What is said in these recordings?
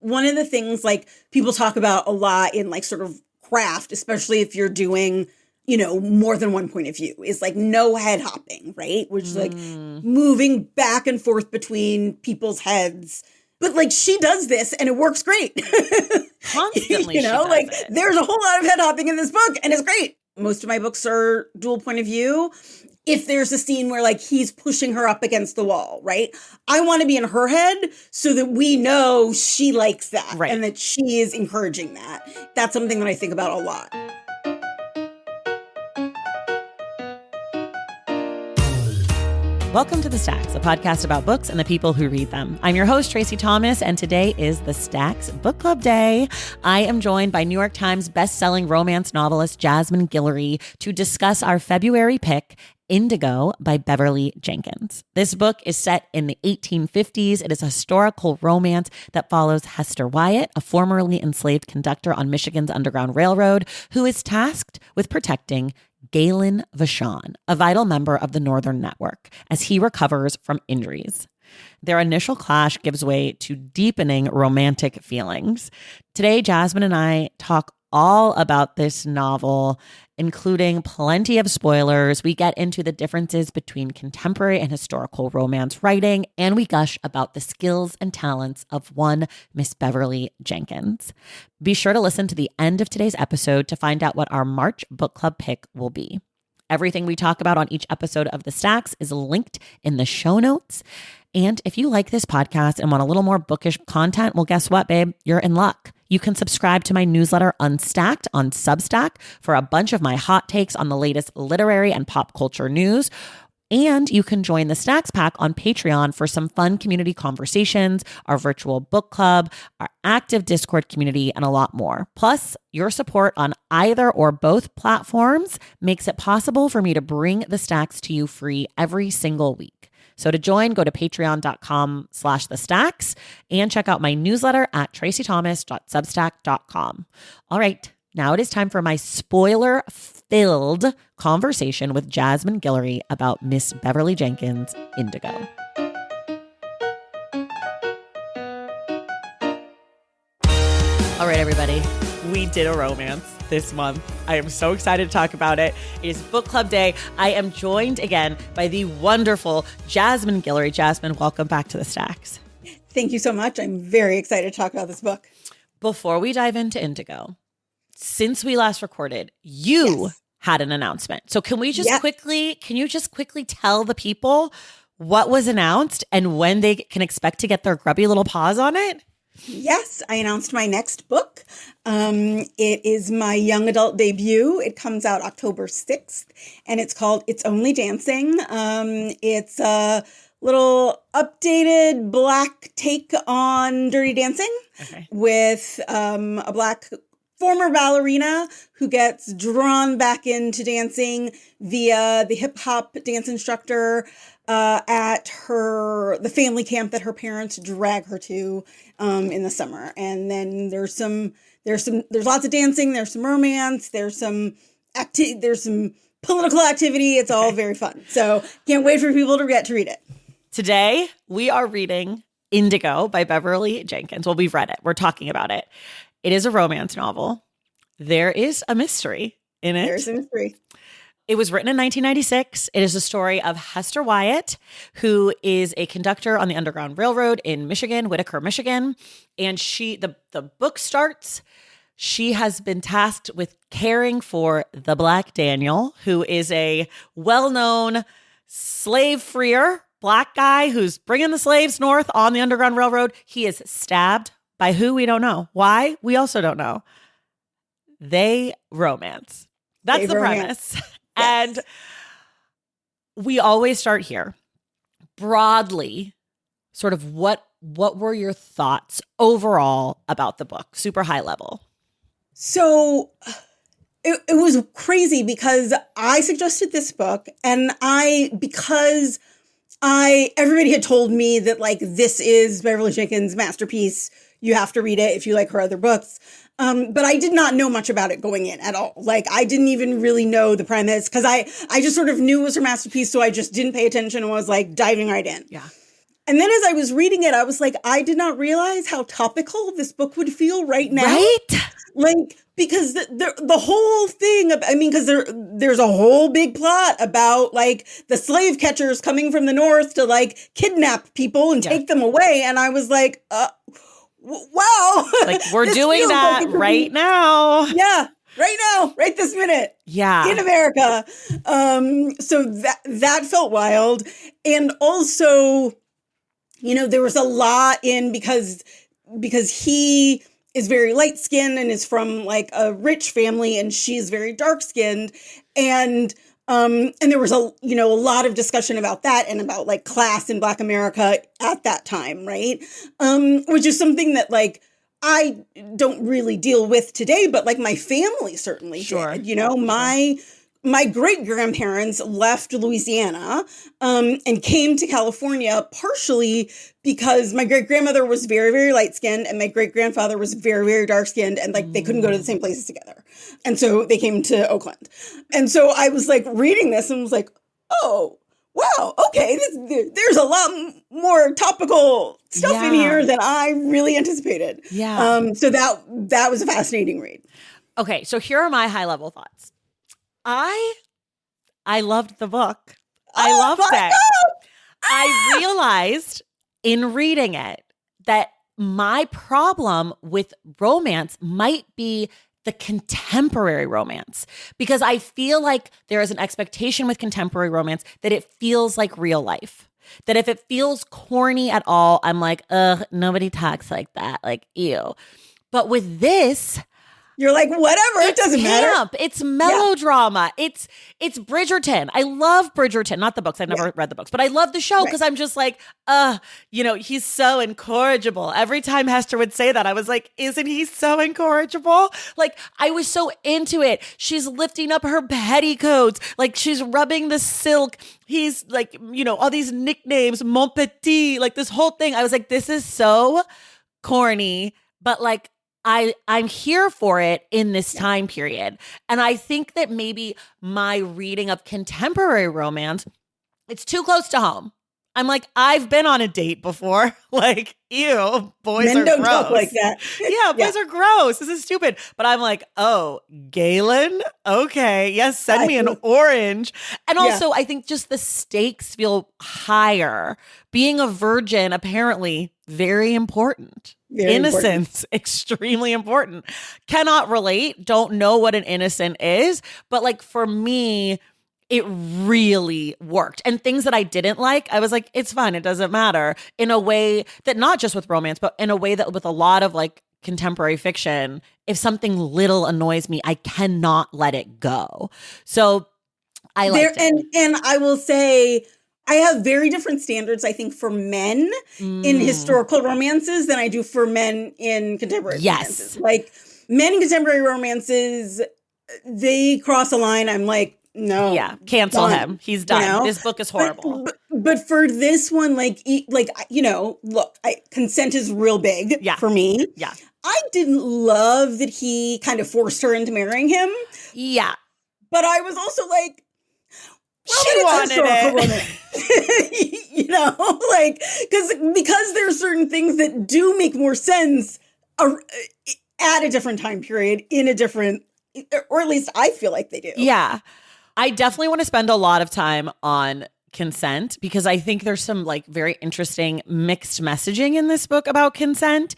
One of the things like people talk about a lot in like sort of craft, especially if you're doing, more than one point of view, is like no head hopping, right? Which is like moving back and forth between people's heads. But like she does this and it works great. Constantly, there's a whole lot of head hopping in this book and it's great. Most of my books are dual point of view. If there's a scene where like he's pushing her up against the wall, right? I want to be in her head so that we know she likes that and that she is encouraging that. That's something that I think about a lot. Welcome to The Stacks, a podcast about books and the people who read them. I'm your host, Tracy Thomas, and today is The Stacks Book Club Day. I am joined by New York Times bestselling romance novelist Jasmine Guillory to discuss our February pick, Indigo by Beverly Jenkins. This book is set in the 1850s. It is a historical romance that follows Hester Wyatt, a formerly enslaved conductor on Michigan's Underground Railroad, who is tasked with protecting Galen Vachon, a vital member of the Northern Network, as he recovers from injuries. Their initial clash gives way to deepening romantic feelings. Today, Jasmine and I talk all about this novel, including plenty of spoilers. We get into the differences between contemporary and historical romance writing, and we gush about the skills and talents of one Miss Beverly Jenkins. Be sure to listen to the end of today's episode to find out what our March book club pick will be. Everything we talk about on each episode of The Stacks is linked in the show notes. And if you like this podcast and want a little more bookish content, well, guess what, babe? You're in luck. You can subscribe to my newsletter Unstacked on Substack for a bunch of my hot takes on the latest literary and pop culture news. And you can join the Stacks Pack on Patreon for some fun community conversations, our virtual book club, our active Discord community, and a lot more. Plus, your support on either or both platforms makes it possible for me to bring the Stacks to you free every single week. So to join, go to patreon.com/thestacks and check out my newsletter at tracythomas.substack.com. All right, now it is time for my spoiler-filled conversation with Jasmine Guillory about Miss Beverly Jenkins' Indigo. All right, everybody, we did a romance this month. I am so excited to talk about it. It is book club day. I am joined again by the wonderful Jasmine Guillory. Jasmine, welcome back to The Stacks. Thank you so much. I'm very excited to talk about this book. Before we dive into Indigo, since we last recorded, you had an announcement. So can you just quickly tell the people what was announced and when they can expect to get their grubby little paws on it? Yes, I announced my next book. It is my young adult debut. It comes out October 6th, and it's called It's Only Dancing. It's a little updated Black take on Dirty Dancing with a Black former ballerina who gets drawn back into dancing via the hip hop dance instructor at the family camp that her parents drag her to in the summer. And then there's lots of dancing, there's some romance, there's some political activity. It's all very fun. So can't wait for people to get to read it. Today we are reading Indigo by Beverly Jenkins. Well, we've read it. We're talking about it. It is a romance novel. There is a mystery in it. There's a mystery. It was written in 1996. It is a story of Hester Wyatt, who is a conductor on the Underground Railroad in Michigan, Whitaker, Michigan. And the book starts, she has been tasked with caring for the Black Daniel, who is a well-known slave freer, Black guy who's bringing the slaves north on the Underground Railroad. He is stabbed by who? We don't know. Why? We also don't know. They romance. That's the premise. Yes. And we always start here. Broadly, sort of what were your thoughts overall about the book? Super high level. So it was crazy because I suggested this book and everybody had told me that like this is Beverly Jenkins' masterpiece. You have to read it if you like her other books. But I did not know much about it going in at all. Like I didn't even really know the premise because I just sort of knew it was her masterpiece. So I just didn't pay attention and was like diving right in. Yeah. And then as I was reading it, I was like, I did not realize how topical this book would feel right now. Right? Like, because the whole thing, I mean, because there's a whole big plot about like the slave catchers coming from the north to like kidnap people and take them away. And I was like, wow. Like, we're doing that right now. Yeah. Right now, right this minute. Yeah. In America. So that felt wild. And also, you know, there was a lot in because he is very light skinned and is from like a rich family and she's very dark skinned. And there was a lot of discussion about that and about like class in Black America at that time. Right. Which is something that like, I don't really deal with today, but like my family certainly did. You know, my great grandparents left Louisiana and came to California partially because my great grandmother was very, very light skinned and my great grandfather was very, very dark skinned, and like they couldn't go to the same places together. And so they came to Oakland. And so I was like reading this and was like, oh, wow, okay, there's a lot more topical stuff in here than I really anticipated. Yeah. So that was a fascinating read. Okay, so here are my high level thoughts. I loved the book. I loved it. I realized in reading it that my problem with romance might be the contemporary romance, because I feel like there is an expectation with contemporary romance that it feels like real life. That if it feels corny at all, I'm like, ugh, nobody talks like that. Like, ew. But with this, you're like, whatever, it doesn't matter. It's melodrama. Yeah. It's Bridgerton. I love Bridgerton. Not the books. I've never read the books, but I love the show because I'm just like, he's so incorrigible. Every time Hester would say that, I was like, isn't he so incorrigible? Like, I was so into it. She's lifting up her petticoats. Like, she's rubbing the silk. He's like, all these nicknames, mon petit, like this whole thing. I was like, this is so corny, but like, I'm here for it in this time period. And I think that maybe my reading of contemporary romance, it's too close to home. I'm like, I've been on a date before. Like, ew, boys Men are don't gross. talk like that. Yeah, boys are gross. This is stupid. But I'm like, oh, Galen? Okay. Yes, send me an orange. And also, I think just the stakes feel higher. Being a virgin, apparently, very important. Innocence, extremely important. Cannot relate, don't know what an innocent is. But like for me, it really worked. And things that I didn't like, I was like, it's fine. It doesn't matter. In a way that not just with romance, but in a way that with a lot of like contemporary fiction, if something little annoys me, I cannot let it go. So I liked it. And I will say, I have very different standards, I think, for men in historical romances than I do for men in contemporary romances. Like, men in contemporary romances, they cross a line. I'm like, no. Yeah, cancel him. He's done. This book is horrible. But for this one, look, consent is real big for me. Yeah. I didn't love that he kind of forced her into marrying him. Yeah. But I was also like, well, she wanted it. Because there are certain things that do make more sense at a different time period in a different, or at least I feel like they do. Yeah. I definitely want to spend a lot of time on consent because I think there's some like very interesting mixed messaging in this book about consent.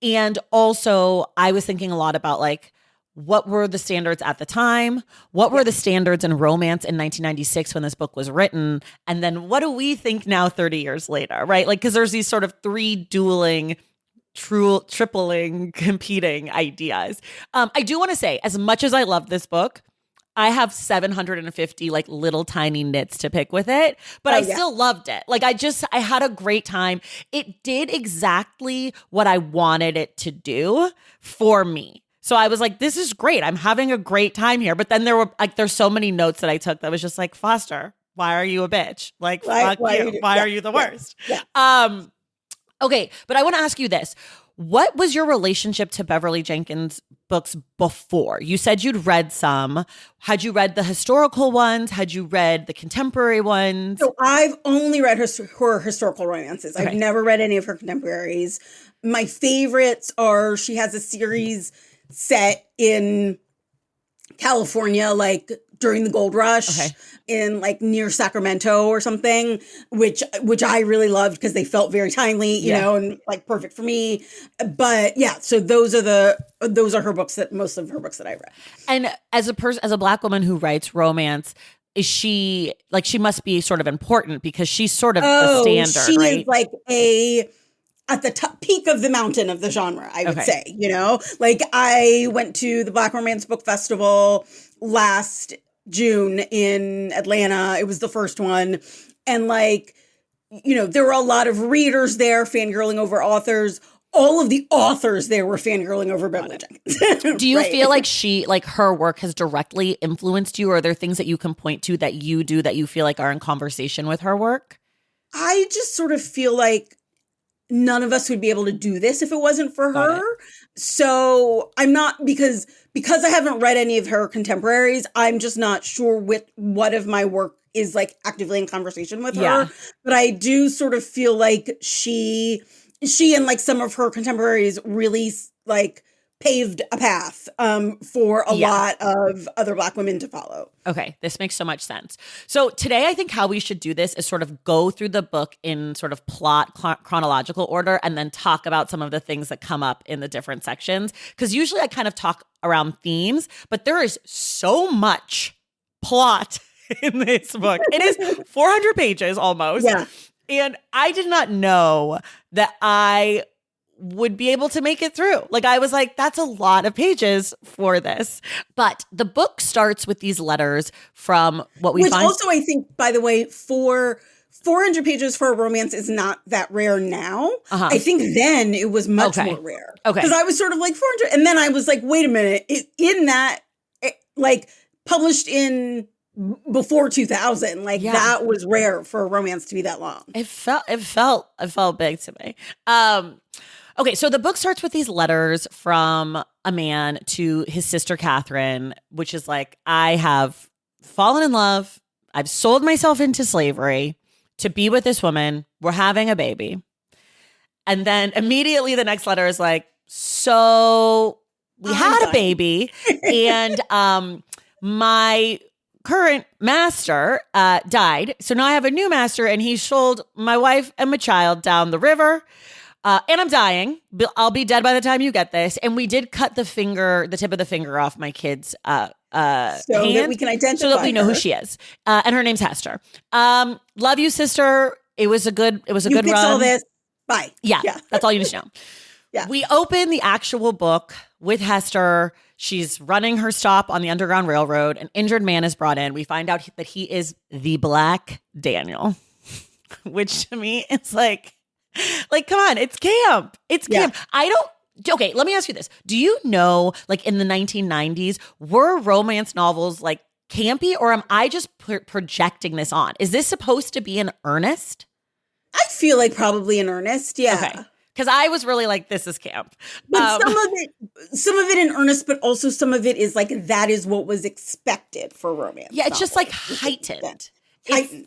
And also I was thinking a lot about like, what were the standards at the time? What were the standards in romance in 1996 when this book was written? And then what do we think now 30 years later, right? Like, because there's these sort of three dueling, tripling, competing ideas. I do want to say, as much as I love this book, I have 750 like little tiny nits to pick with it, but I still loved it. Like I had a great time. It did exactly what I wanted it to do for me. So I was like, this is great. I'm having a great time here. But then there's so many notes that I took that was just like, Foster, why are you a bitch? Like, fuck you. Why are you the worst? Yeah. Okay. But I want to ask you this. What was your relationship to Beverly Jenkins books before? You said you'd read some. Had you read the historical ones? Had you read the contemporary ones? So I've only read her historical romances. Okay. I've never read any of her contemporaries. My favorites are, she has a series set in California, like during the gold rush, in like near Sacramento or something, which I really loved because they felt very timely, you know, and like perfect for me. But yeah, so those are her books, that most of her books that I read. And as a Black woman who writes romance, is she like, she must be sort of important because she's sort of the standard, she right? is like at the peak of the mountain of the genre, I would say, you know, like I went to the Black Romance Book Festival last June in Atlanta. It was the first one. And like, you know, there were a lot of readers there fangirling over authors. All of the authors there were fangirling over Beverly Jenkins. Do you feel like her work has directly influenced you, or are there things that you can point to that you do that you feel like are in conversation with her work? I just sort of feel like none of us would be able to do this if it wasn't for her. So I'm not, because I haven't read any of her contemporaries, I'm just not sure what of my work is like actively in conversation with her. But I do sort of feel like she and like some of her contemporaries really like paved a path for a lot of other Black women to follow. Okay, this makes so much sense. So today, I think how we should do this is sort of go through the book in sort of plot chronological order and then talk about some of the things that come up in the different sections. Because usually I kind of talk around themes, but there is so much plot in this book. It is 400 pages almost. Yeah. And I did not know that I would be able to make it through. Like, I was like, that's a lot of pages for this. But the book starts with these letters from what we find. Also, I think, by the way, for 400 pages for a romance is not that rare now. I think then it was much more rare. Because I was sort of like 400. And then I was like, wait a minute. Like published in before 2000, like that was rare for a romance to be that long. It felt big to me. Okay, so the book starts with these letters from a man to his sister Catherine, which is like, I have fallen in love. I've sold myself into slavery to be with this woman. We're having a baby. And then immediately the next letter is like, so we had a baby and my current master died. So now I have a new master and he sold my wife and my child down the river. And I'm dying. I'll be dead by the time you get this. And we did cut the tip of the finger off my kid's hand, that we can identify so that we know who she is. And her name's Hester. Love you, sister. It was a good run. All this. Bye. Yeah. That's all you need to know. Yeah. We open the actual book with Hester. She's running her stop on the Underground Railroad. An injured man is brought in. We find out that he is the Black Daniel, which to me is like, come on, it's camp. It's camp. Okay, let me ask you this. Do you know, like in the 1990s, were romance novels like campy, or am I just projecting this on? Is this supposed to be in earnest? I feel like probably in earnest, yeah. Okay. Because I was really like, this is camp. But some of it in earnest, but also some of it is like, that is what was expected for romance. Yeah, it's just like heightened.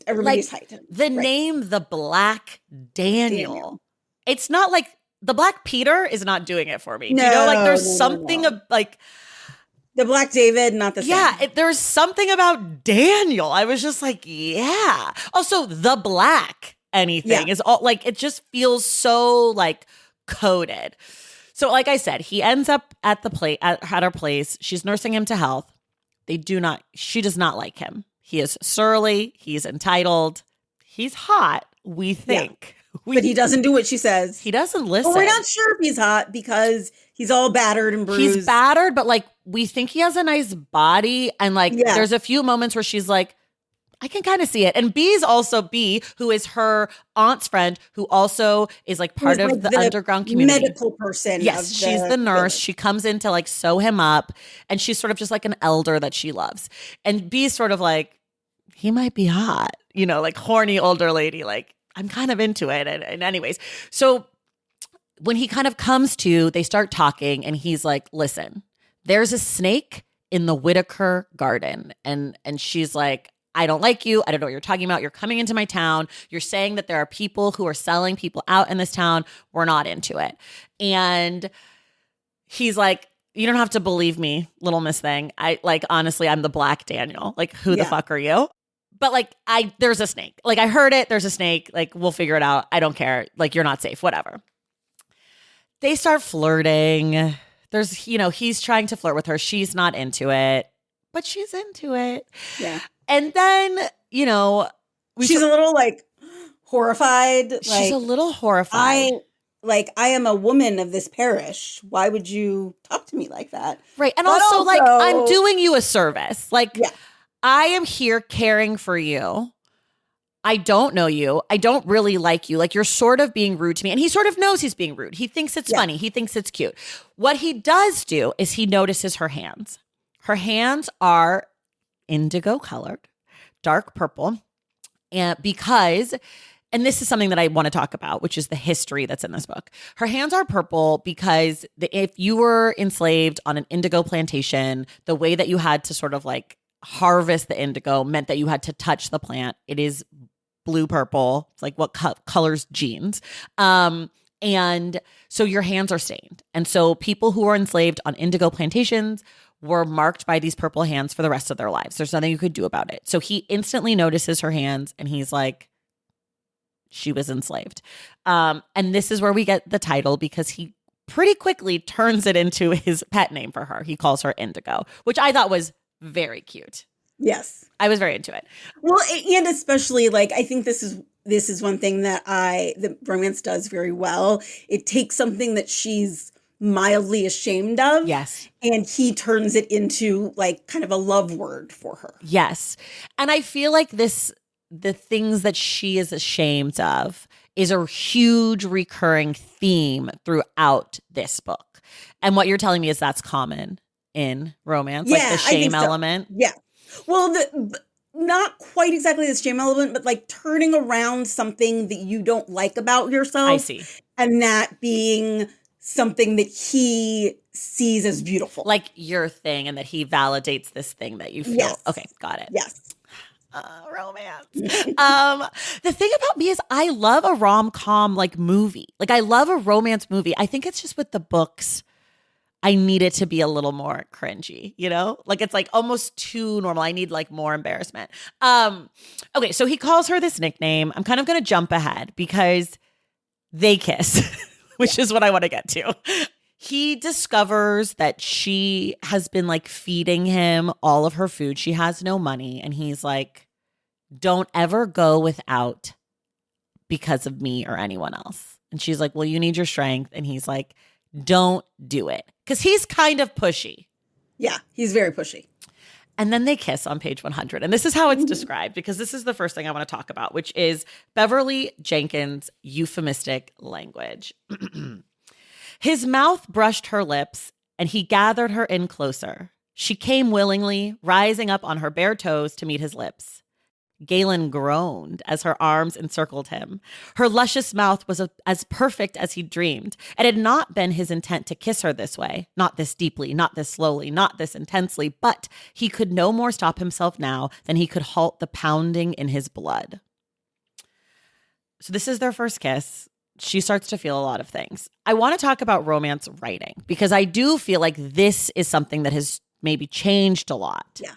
Everybody's like, heightened. The name, the Black Daniel. It's not like the Black Peter is not doing it for me. No, you know, like there's something of like the Black David, not the same. Yeah, there's something about Daniel. I was just like, yeah. Also, the Black anything is all like, it just feels so like coded. So, like I said, he ends up at the at her place. She's nursing him to health. She does not like him. He is surly. He's entitled. He's hot, we think. But he doesn't do what she says. He doesn't listen. Well, we're not sure if he's hot because he's all battered and bruised. He's battered, but like we think he has a nice body. And like there's a few moments where she's like, I can kind of see it. And B, who is her aunt's friend, who also is like part of the underground community. Medical person. Yes, she's the nurse. Village. She comes in to like sew him up. And she's sort of just like an elder that she loves. And B's sort of like, he might be hot, you know, like horny older lady. Like, I'm kind of into it. And anyways, so when he kind of comes to, they start talking and he's like, listen, there's a snake in the Whitaker garden. And she's like, I don't like you. I don't know what you're talking about. You're coming into my town. You're saying that there are people who are selling people out in this town. We're not into it. And he's like, you don't have to believe me, little miss thing. Honestly, I'm the Black Daniel. Like, who the fuck are you? But like, there's a snake. Like, I heard it. There's a snake. Like, we'll figure it out. I don't care. Like, you're not safe. Whatever. They start flirting. There's, he's trying to flirt with her. She's not into it, but she's into it. Yeah. And then, she's a little like horrified. She's a little horrified. I am a woman of this parish. Why would you talk to me like that? Right. And also, like, I'm doing you a service. Like, I am here caring for you. I don't know you. I don't really like you. Like, you're sort of being rude to me. And he sort of knows he's being rude. He thinks it's funny. He thinks it's cute. What he does do is he notices her hands. Her hands are indigo colored, dark purple. And this is something that I want to talk about, which is the history that's in this book. Her hands are purple because if you were enslaved on an indigo plantation, the way that you had to sort of like harvest the indigo meant that you had to touch the plant. It is blue purple. It's like what colors jeans. And so your hands are stained. And so people who were enslaved on indigo plantations were marked by these purple hands for the rest of their lives. There's nothing you could do about it. So he instantly notices her hands and he's like, she was enslaved. And this is where we get the title because he pretty quickly turns it into his pet name for her. He calls her Indigo, which I thought was very cute. Yes. I was very into it. Well, and especially like, I think this is one thing that the romance does very well. It takes something that she's mildly ashamed of. Yes. And he turns it into like kind of a love word for her. Yes. And I feel like the things that she is ashamed of is a huge recurring theme throughout this book. And what you're telling me is that's common in romance, like the shame element. Yeah. Well, not quite exactly the shame element, but like turning around something that you don't like about yourself. I see. And that being something that he sees as beautiful. Like your thing, and that he validates this thing that you feel. Yes. Okay, got it. Yes. Romance. The thing about me is I love a rom-com like movie. Like I love a romance movie. I think it's just with the books, I need it to be a little more cringy, Like it's like almost too normal. I need like more embarrassment. Okay, so he calls her this nickname. I'm kind of going to jump ahead because they kiss, which is what I want to get to. He discovers that she has been like feeding him all of her food. She has no money. And he's like, don't ever go without because of me or anyone else. And she's like, well, you need your strength. And he's like, don't do it. Because he's kind of pushy. Yeah, he's very pushy. And then they kiss on page 100. And this is how it's described, because this is the first thing I want to talk about, which is Beverly Jenkins' euphemistic language. His mouth brushed her lips, and he gathered her in closer. She came willingly, rising up on her bare toes to meet his lips. Galen groaned as her arms encircled him. Her luscious mouth was as perfect as he dreamed. It had not been his intent to kiss her this way, not this deeply, not this slowly, not this intensely, but he could no more stop himself now than he could halt the pounding in his blood. So this is their first kiss. She starts to feel a lot of things. I want to talk about romance writing because I do feel like this is something that has maybe changed a lot. Yeah.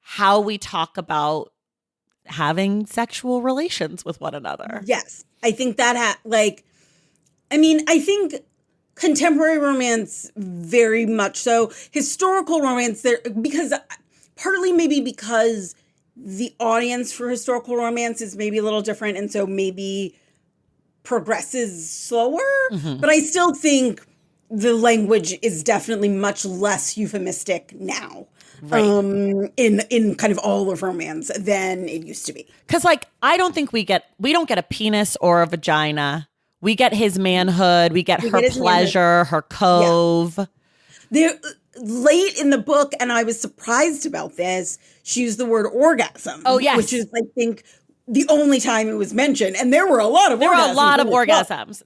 How we talk about having sexual relations with one another. Yes. I think that I think contemporary romance very much so. Historical romance there because partly maybe because the audience for historical romance is maybe a little different and so maybe progresses slower, but I still think the language is definitely much less euphemistic now. Right. In kind of all of romance than it used to be. Because I don't think we don't get a penis or a vagina. We get his manhood. We get her pleasure, her cove. Yeah. They're late in the book, and I was surprised about this. She used the word orgasm. Oh, yes. Which is, I think, the only time it was mentioned. And there were a lot of There orgasms. were a lot of in this book. orgasms.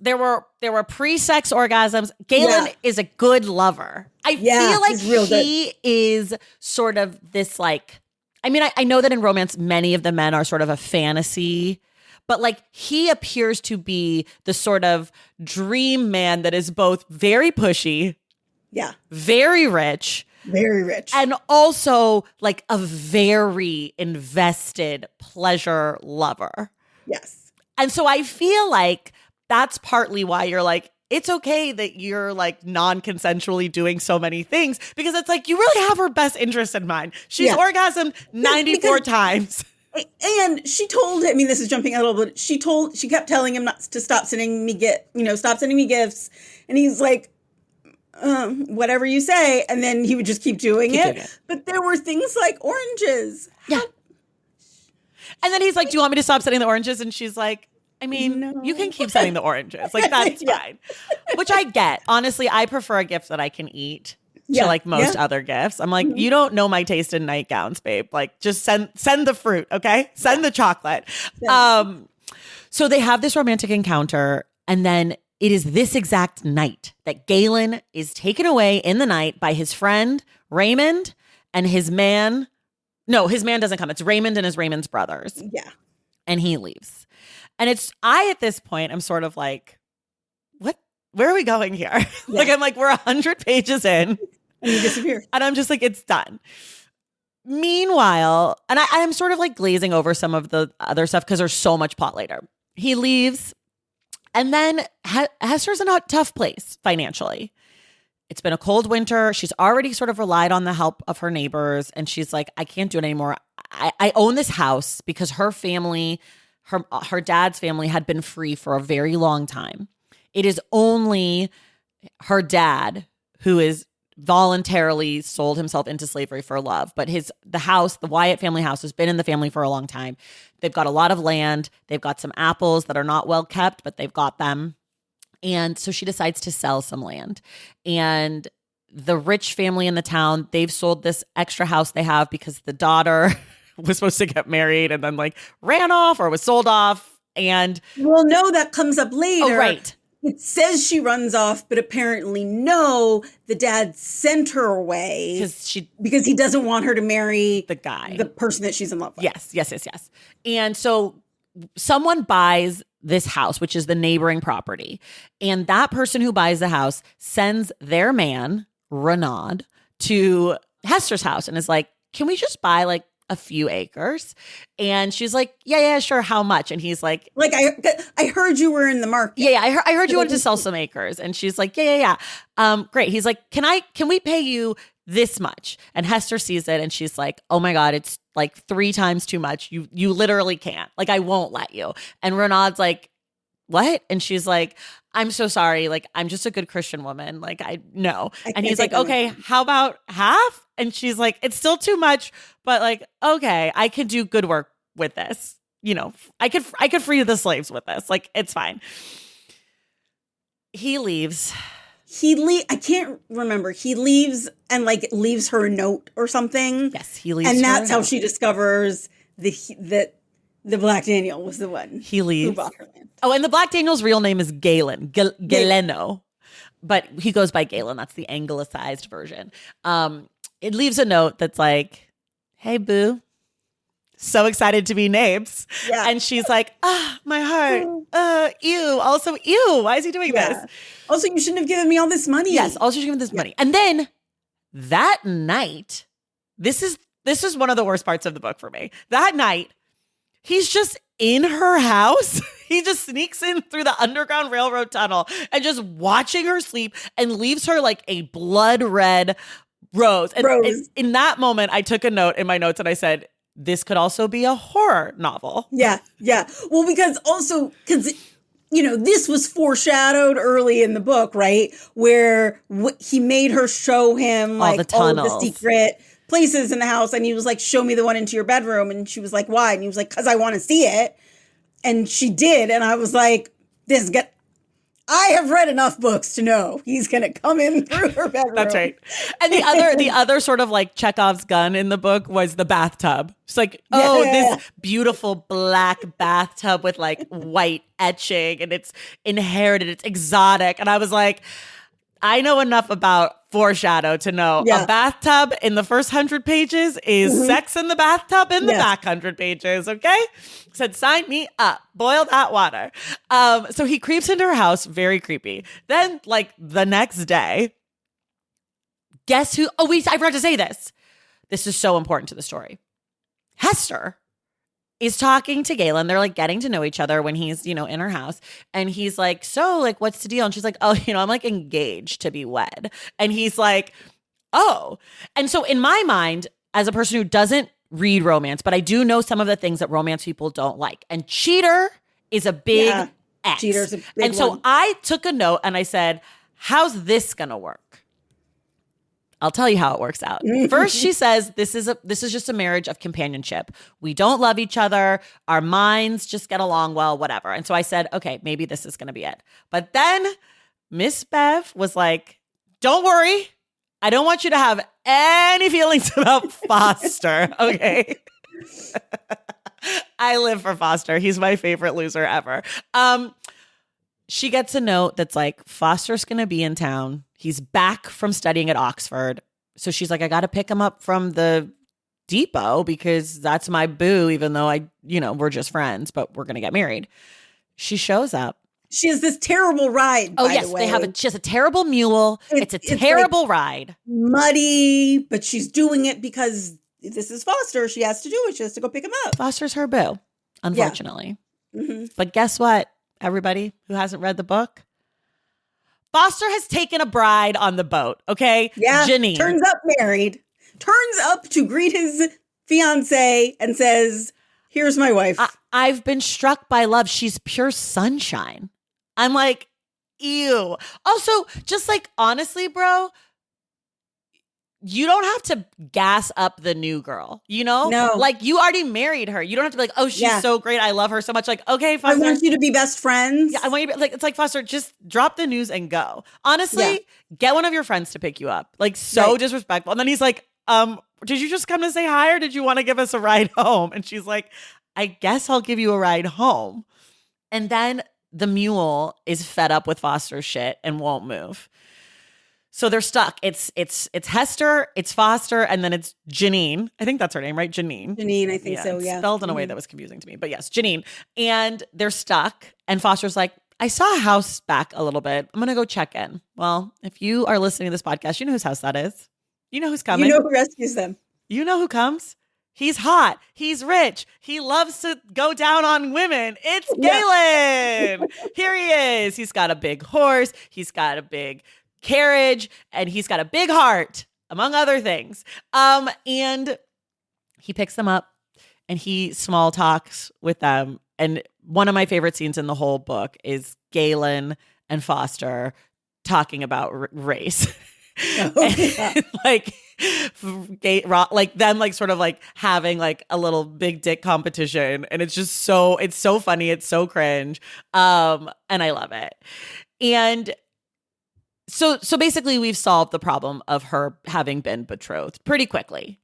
There were pre-sex orgasms. Galen Yeah. is a good lover. I Yeah, feel like he's real good. he is sort of this like, I mean, I know that in romance, many of the men are sort of a fantasy, but like he appears to be the sort of dream man that is both very pushy, Yeah. very rich, Very rich. and also like a very invested pleasure lover. Yes. And so I feel like that's partly why you're like, it's okay that you're like non-consensually doing so many things, because it's like you really have her best interest in mind. She's Yeah. orgasmed 94 times. And she told him, I mean, this is jumping a little bit. She kept telling him not to stop sending me gifts. And he's like, whatever you say. And then he would just keep doing it. But there were things like oranges. Yeah. And then he's like, do you want me to stop sending the oranges? And she's like, I mean, No. you can keep sending the oranges. Like, that's Yeah. fine. Which I get. Honestly, I prefer a gift that I can eat to like most other gifts. I'm like, you don't know my taste in nightgowns, babe. Like, just send the fruit, okay? Send the chocolate. So they have this romantic encounter, and then it is this exact night that Galen is taken away in the night by his friend Raymond and his man. No, his man doesn't come. It's Raymond and Raymond's brothers. Yeah. And he leaves. And at this point, I'm sort of like, what? Where are we going here? Yeah. I'm like, we're 100 pages in. And he disappeared. And I'm just like, it's done. Meanwhile, and I'm sort of like glazing over some of the other stuff because there's so much plot later. He leaves. And then Hester's in a tough place financially. It's been a cold winter. She's already sort of relied on the help of her neighbors. And she's like, I can't do it anymore. I own this house because her family, her dad's family had been free for a very long time. It is only her dad who is voluntarily sold himself into slavery for love. But the Wyatt family house has been in the family for a long time. They've got a lot of land. They've got some apples that are not well kept, but they've got them. And so she decides to sell some land. And the rich family in the town, they've sold this extra house they have because the daughter was supposed to get married and then like ran off or was sold off. And well, no, that comes up later. oh, right. It says she runs off, but apparently no, the dad sent her away because he doesn't want her to marry the person that she's in love with. Yes. And so someone buys this house, which is the neighboring property. And that person who buys the house sends their man, Renaud, to Hester's house and is like, can we just buy like a few acres? And she's like, yeah, sure. How much? And he's like, I heard you were in the market. Yeah, I heard you wanted to sell some acres. And she's like, yeah. Great. He's like, can we pay you this much? And Hester sees it and she's like, oh my God, it's like 3 times too much. You literally can't. Like, I won't let you. And Renaud's like, what? And she's like, I'm so sorry. Like, I'm just a good Christian woman. Like, no. And he's like, okay, how about half? And she's like, it's still too much, but like, okay, I could do good work with this. You know, I could free the slaves with this. Like, it's fine. He leaves. I can't remember. He leaves and like leaves her a note or something. Yes, he leaves. And that's how she discovers that the Black Daniel was the one. He leaves. Who bought her land. Oh, and the Black Daniel's real name is Galen. Galeno. But he goes by Galen. That's the anglicized version. It leaves a note that's like, hey, boo. So excited to be Nabes. Yeah. And she's like, my heart. Ew. Also, ew. Why is he doing this? Also, you shouldn't have given me all this money. Yes. Also, you should give me this money. And then that night, this is one of the worst parts of the book for me. That night, he's just in her house. He just sneaks in through the Underground Railroad tunnel and just watching her sleep and leaves her like a blood red rose. And in that moment, I took a note in my notes and I said, this could also be a horror novel. Yeah. Well, because this was foreshadowed early in the book, right? Where he made her show him like all of the secret places in the house. And he was like, show me the one into your bedroom. And she was like, why? And he was like, because I want to see it. And she did. And I was like, I have read enough books to know he's going to come in through her bedroom. That's right. And the other sort of like Chekhov's gun in the book was the bathtub. It's like, oh, this beautiful black bathtub with like white etching, and it's inherited, it's exotic. And I was like, I know enough about foreshadow to know a bathtub in the first 100 pages is sex in the bathtub in the back 100 pages. Okay. Said, sign me up. Boil that water. So he creeps into her house. Very creepy. Then like the next day, guess who? Oh, I forgot to say this. This is so important to the story. Hester is talking to Galen. They're like getting to know each other when he's, in her house. And he's like, so like, what's the deal? And she's like, oh, I'm like engaged to be wed. And he's like, oh. And so in my mind, as a person who doesn't read romance, but I do know some of the things that romance people don't like. And cheater is a big X. Cheater's a big And so one. I took a note and I said, how's this going to work? I'll tell you how it works out. First, she says, this is just a marriage of companionship. We don't love each other. Our minds just get along well, whatever. And so I said, okay, maybe this is going to be it. But then Miss Bev was like, don't worry. I don't want you to have any feelings about Foster. Okay. I live for Foster. He's my favorite loser ever. She gets a note that's like, Foster's going to be in town. He's back from studying at Oxford. So she's like, I got to pick him up from the depot because that's my boo, even though we're just friends, but we're going to get married. She shows up. She has this terrible ride, Oh, by yes. the way. She has a terrible mule. It's a terrible ride. Muddy, but she's doing it because this is Foster. She has to do it. She has to go pick him up. Foster's her boo, unfortunately. Yeah. Mm-hmm. But guess what? Everybody who hasn't read the book, Foster has taken a bride on the boat, okay? Yeah, Janine. turns up to greet his fiance and says, here's my wife. I've been struck by love. She's pure sunshine. I'm like, ew. Also, just like, honestly, bro, you don't have to gas up the new girl, No. Like, you already married her. You don't have to be like, oh, she's so great. I love her so much. Like, okay, Foster. I want you to be best friends. Yeah, I want you to be, like, it's like, Foster, just drop the news and go. Honestly, get one of your friends to pick you up. Like, so disrespectful. And then he's like, did you just come to say hi or did you want to give us a ride home? And she's like, I guess I'll give you a ride home. And then the mule is fed up with Foster's shit and won't move. So they're stuck. It's Hester, it's Foster, and then it's Janine. I think that's her name, right? Janine. Janine, I think so, It's yeah. spelled in a way that was confusing to me. But yes, Janine. And they're stuck. And Foster's like, I saw a house back a little bit. I'm going to go check in. Well, if you are listening to this podcast, you know whose house that is. You know who's coming. You know who rescues them. You know who comes. He's hot. He's rich. He loves to go down on women. It's Galen. Here he is. He's got a big horse. He's got a big carriage, and he's got a big heart, among other things. And he picks them up and he small talks with them. And one of my favorite scenes in the whole book is Galen and Foster talking about race. Like them, like sort of like having like a little big dick competition, and it's so funny, it's so cringe, and I love it. And so basically we've solved the problem of her having been betrothed pretty quickly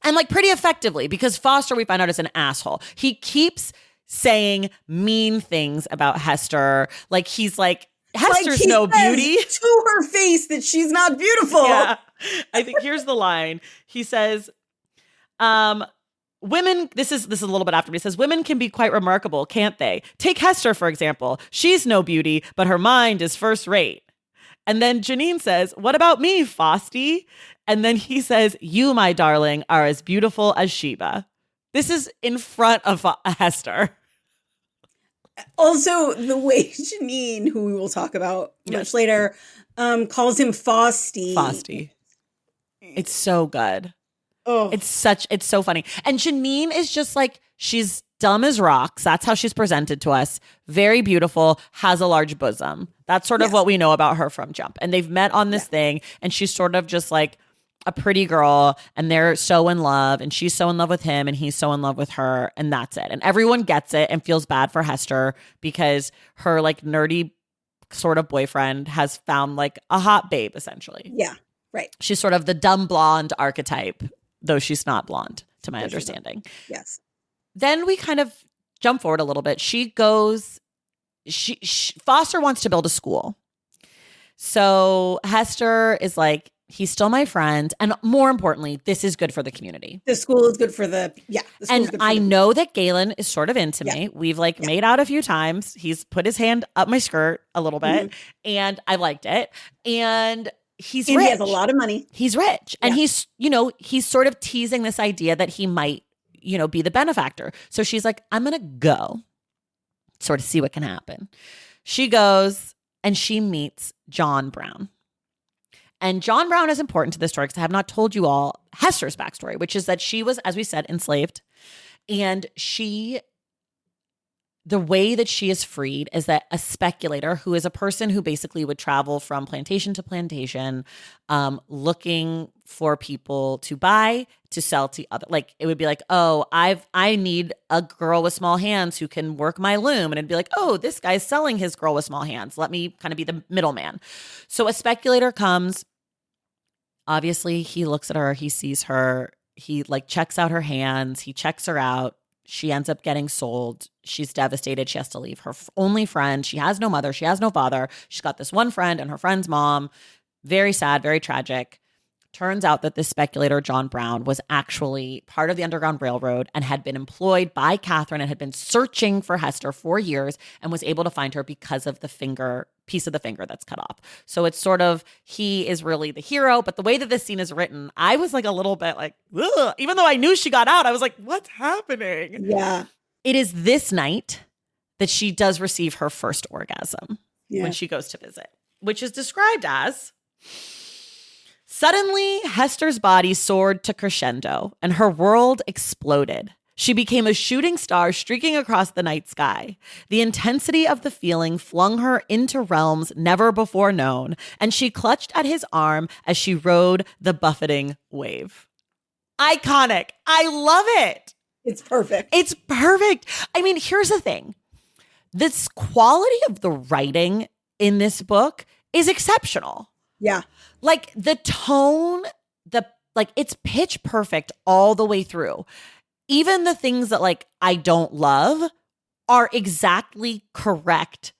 and like pretty effectively, because Foster, we find out, is an asshole. He keeps saying mean things about Hester. Like, he's like, Hester's he no says beauty to her face that she's not beautiful. Yeah. I think here's the line. He says, women, this is a little bit after, but he says, women can be quite remarkable, can't they? Take Hester, for example. She's no beauty, but her mind is first rate. And then Janine says, what about me, Fosty? And then he says, you, my darling, are as beautiful as Sheba. This is in front of Hester. Also, the way Janine, who we will talk about much later, calls him Fosty. Fosty. It's so good. Oh, It's so funny. And Janine is just like, she's dumb as rocks. That's how she's presented to us. Very beautiful, has a large bosom. That's sort of what we know about her from Jump. And they've met on this thing, and she's sort of just like a pretty girl, and they're so in love, and she's so in love with him, and he's so in love with her, and that's it. And everyone gets it and feels bad for Hester because her like nerdy sort of boyfriend has found like a hot babe, essentially. Yeah, right. She's sort of the dumb blonde archetype, though she's not blonde, to my understanding. Yes. Then we kind of jump forward a little bit. She goes, Foster wants to build a school. So Hester is like, he's still my friend. And more importantly, this is good for the community. The school is good for and I know that Galen is sort of into me. We've made out a few times. He's put his hand up my skirt a little bit and I liked it. And he's rich. He has a lot of money. He's rich. And he's sort of teasing this idea that he might, be the benefactor. So she's like, I'm going to go sort of see what can happen. She goes and she meets John Brown. And John Brown is important to this story because I have not told you all Hester's backstory, which is that she was, as we said, enslaved. And the way that she is freed is that a speculator, who is a person who basically would travel from plantation to plantation, looking for people to buy, to sell to other. Like it would be like, oh, I need a girl with small hands who can work my loom. And it'd be like, oh, this guy's selling his girl with small hands. Let me kind of be the middleman. So a speculator comes. Obviously, he looks at her. He sees her. He checks out her hands. He checks her out. She ends up getting sold. She's devastated. She has to leave her only friend. She has no mother. She has no father. She's got this one friend and her friend's mom. Very sad, very tragic. Turns out that this speculator, John Brown, was actually part of the Underground Railroad and had been employed by Catherine and had been searching for Hester for years and was able to find her because of the piece of the finger that's cut off. So it's sort of, he is really the hero. But the way that this scene is written, I was a little bit ugh. Even though I knew she got out, I was like, what's happening? Yeah. It is this night that she does receive her first orgasm when she goes to visit, which is described as... Suddenly, Hester's body soared to crescendo, and her world exploded. She became a shooting star streaking across the night sky. The intensity of the feeling flung her into realms never before known, and she clutched at his arm as she rode the buffeting wave. Iconic. I love it. It's perfect. It's perfect. I mean, here's the thing. This quality of the writing in this book is exceptional. Yeah. The tone, it's pitch perfect all the way through. Even the things that I don't love are exactly correct.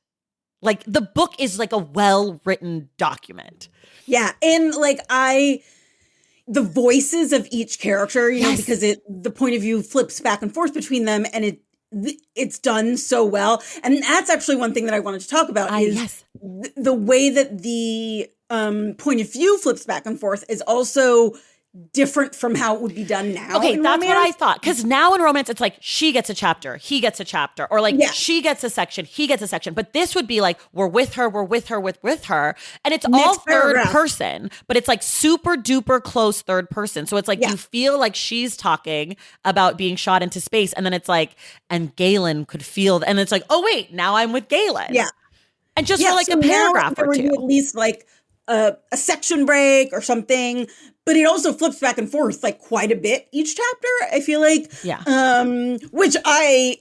The book is a well-written document. Yeah. And the voices of each character, because the point of view flips back and forth between them and it's done so well. And that's actually one thing that I wanted to talk about is the way that the point of view flips back and forth is also different from how it would be done now. Okay, that's what I thought. Because now in romance, it's she gets a chapter, he gets a chapter, or she gets a section, he gets a section. But this would be we're with her, with her. And it's all third person, but it's super duper close third person. So it's you feel she's talking about being shot into space. And then it's and Galen could feel, and it's oh wait, now I'm with Galen. Yeah. And just for a paragraph or two. At least a section break or something, but it also flips back and forth quite a bit each chapter. I feel which I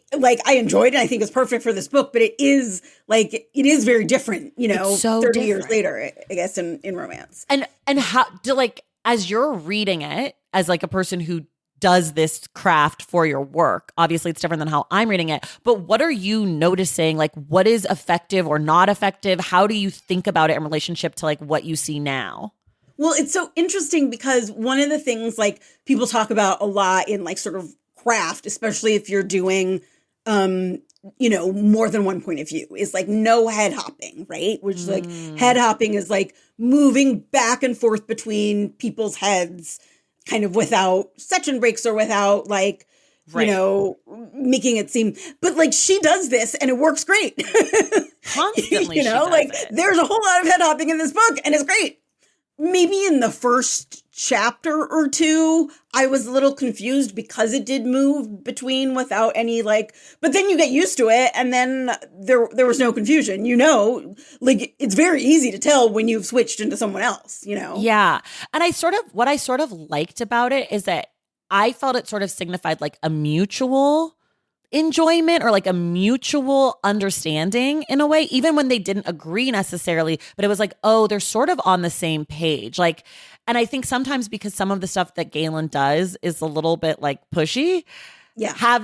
enjoyed and I think is perfect for this book, but it is very different, it's so 30 different. years later, I guess in romance. And how do as you're reading it as a person who does this craft for your work, obviously it's different than how I'm reading it, but what are you noticing? What is effective or not effective? How do you think about it in relationship to what you see now? Well, it's so interesting because one of the things people talk about a lot in sort of craft, especially if you're doing, more than one point of view, is no head hopping, right? Which is head hopping is moving back and forth between people's heads kind of without section breaks or without making it seem, but she does this and it works great. Constantly, there's a whole lot of head hopping in this book and it's great. Maybe in the first chapter or two, I was a little confused because it did move between without any but then you get used to it and then there was no confusion, it's very easy to tell when you've switched into someone else, Yeah. And what I sort of liked about it is that I felt it sort of signified a mutual enjoyment or like a mutual understanding in a way, even when they didn't agree necessarily, but it was like, oh, they're sort of on the same page. Like, and I think sometimes because some of the stuff that Galen does is a little bit like pushy,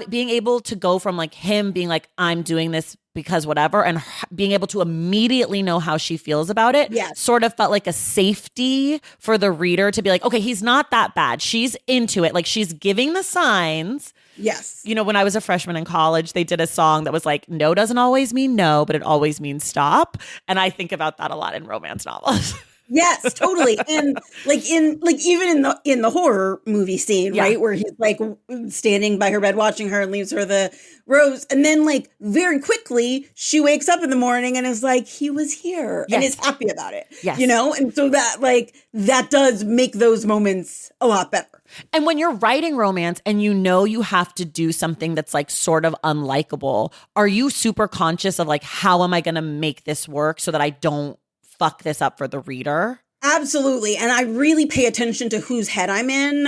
being able to go from like him being like, I'm doing this because whatever, and being able to immediately know how she feels about it, sort of felt like a safety for the reader to be like, okay, he's not that bad. She's into it. Like she's giving the signs. Yes. You know, when I was a freshman in college, they did a song that was like, no doesn't always mean no, but it always means stop. And I think about that a lot in romance novels. Yes, totally. And even in the horror movie scene, right, where he's like standing by her bed watching her and leaves her the rose, and then like very quickly she wakes up in the morning and is like, he was here, and is happy about it. Yes. You know, and so that does make those moments a lot better. And when you're writing romance and you know you have to do something that's like sort of unlikable, are you super conscious of like, how am I going to make this work so that I don't fuck this up for the reader? Absolutely. And I really pay attention to whose head I'm in,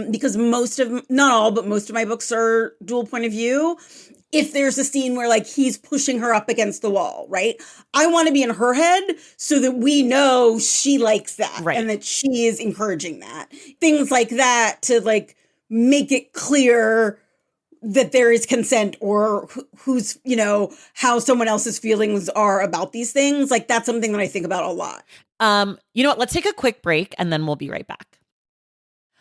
because not all, but most of my books are dual point of view. If there's a scene where like he's pushing her up against the wall, right? I want to be in her head so that we know she likes that, right, and that she is encouraging that. Things like that to like make it clear that there is consent, or who's, you know, how someone else's feelings are about these things. Like that's something that I think about a lot. You know what? Let's take a quick break and then we'll be right back.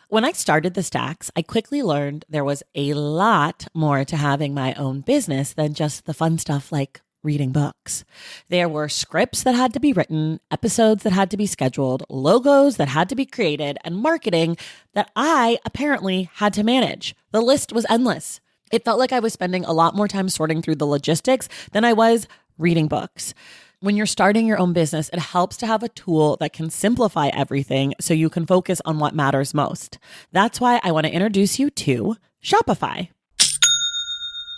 When I started the Stacks, I quickly learned there was a lot more to having my own business than just the fun stuff like reading books. There were scripts that had to be written, episodes that had to be scheduled, logos that had to be created, and marketing that I apparently had to manage. The list was endless. It felt like I was spending a lot more time sorting through the logistics than I was reading books. When you're starting your own business, it helps to have a tool that can simplify everything so you can focus on what matters most. That's why I want to introduce you to Shopify.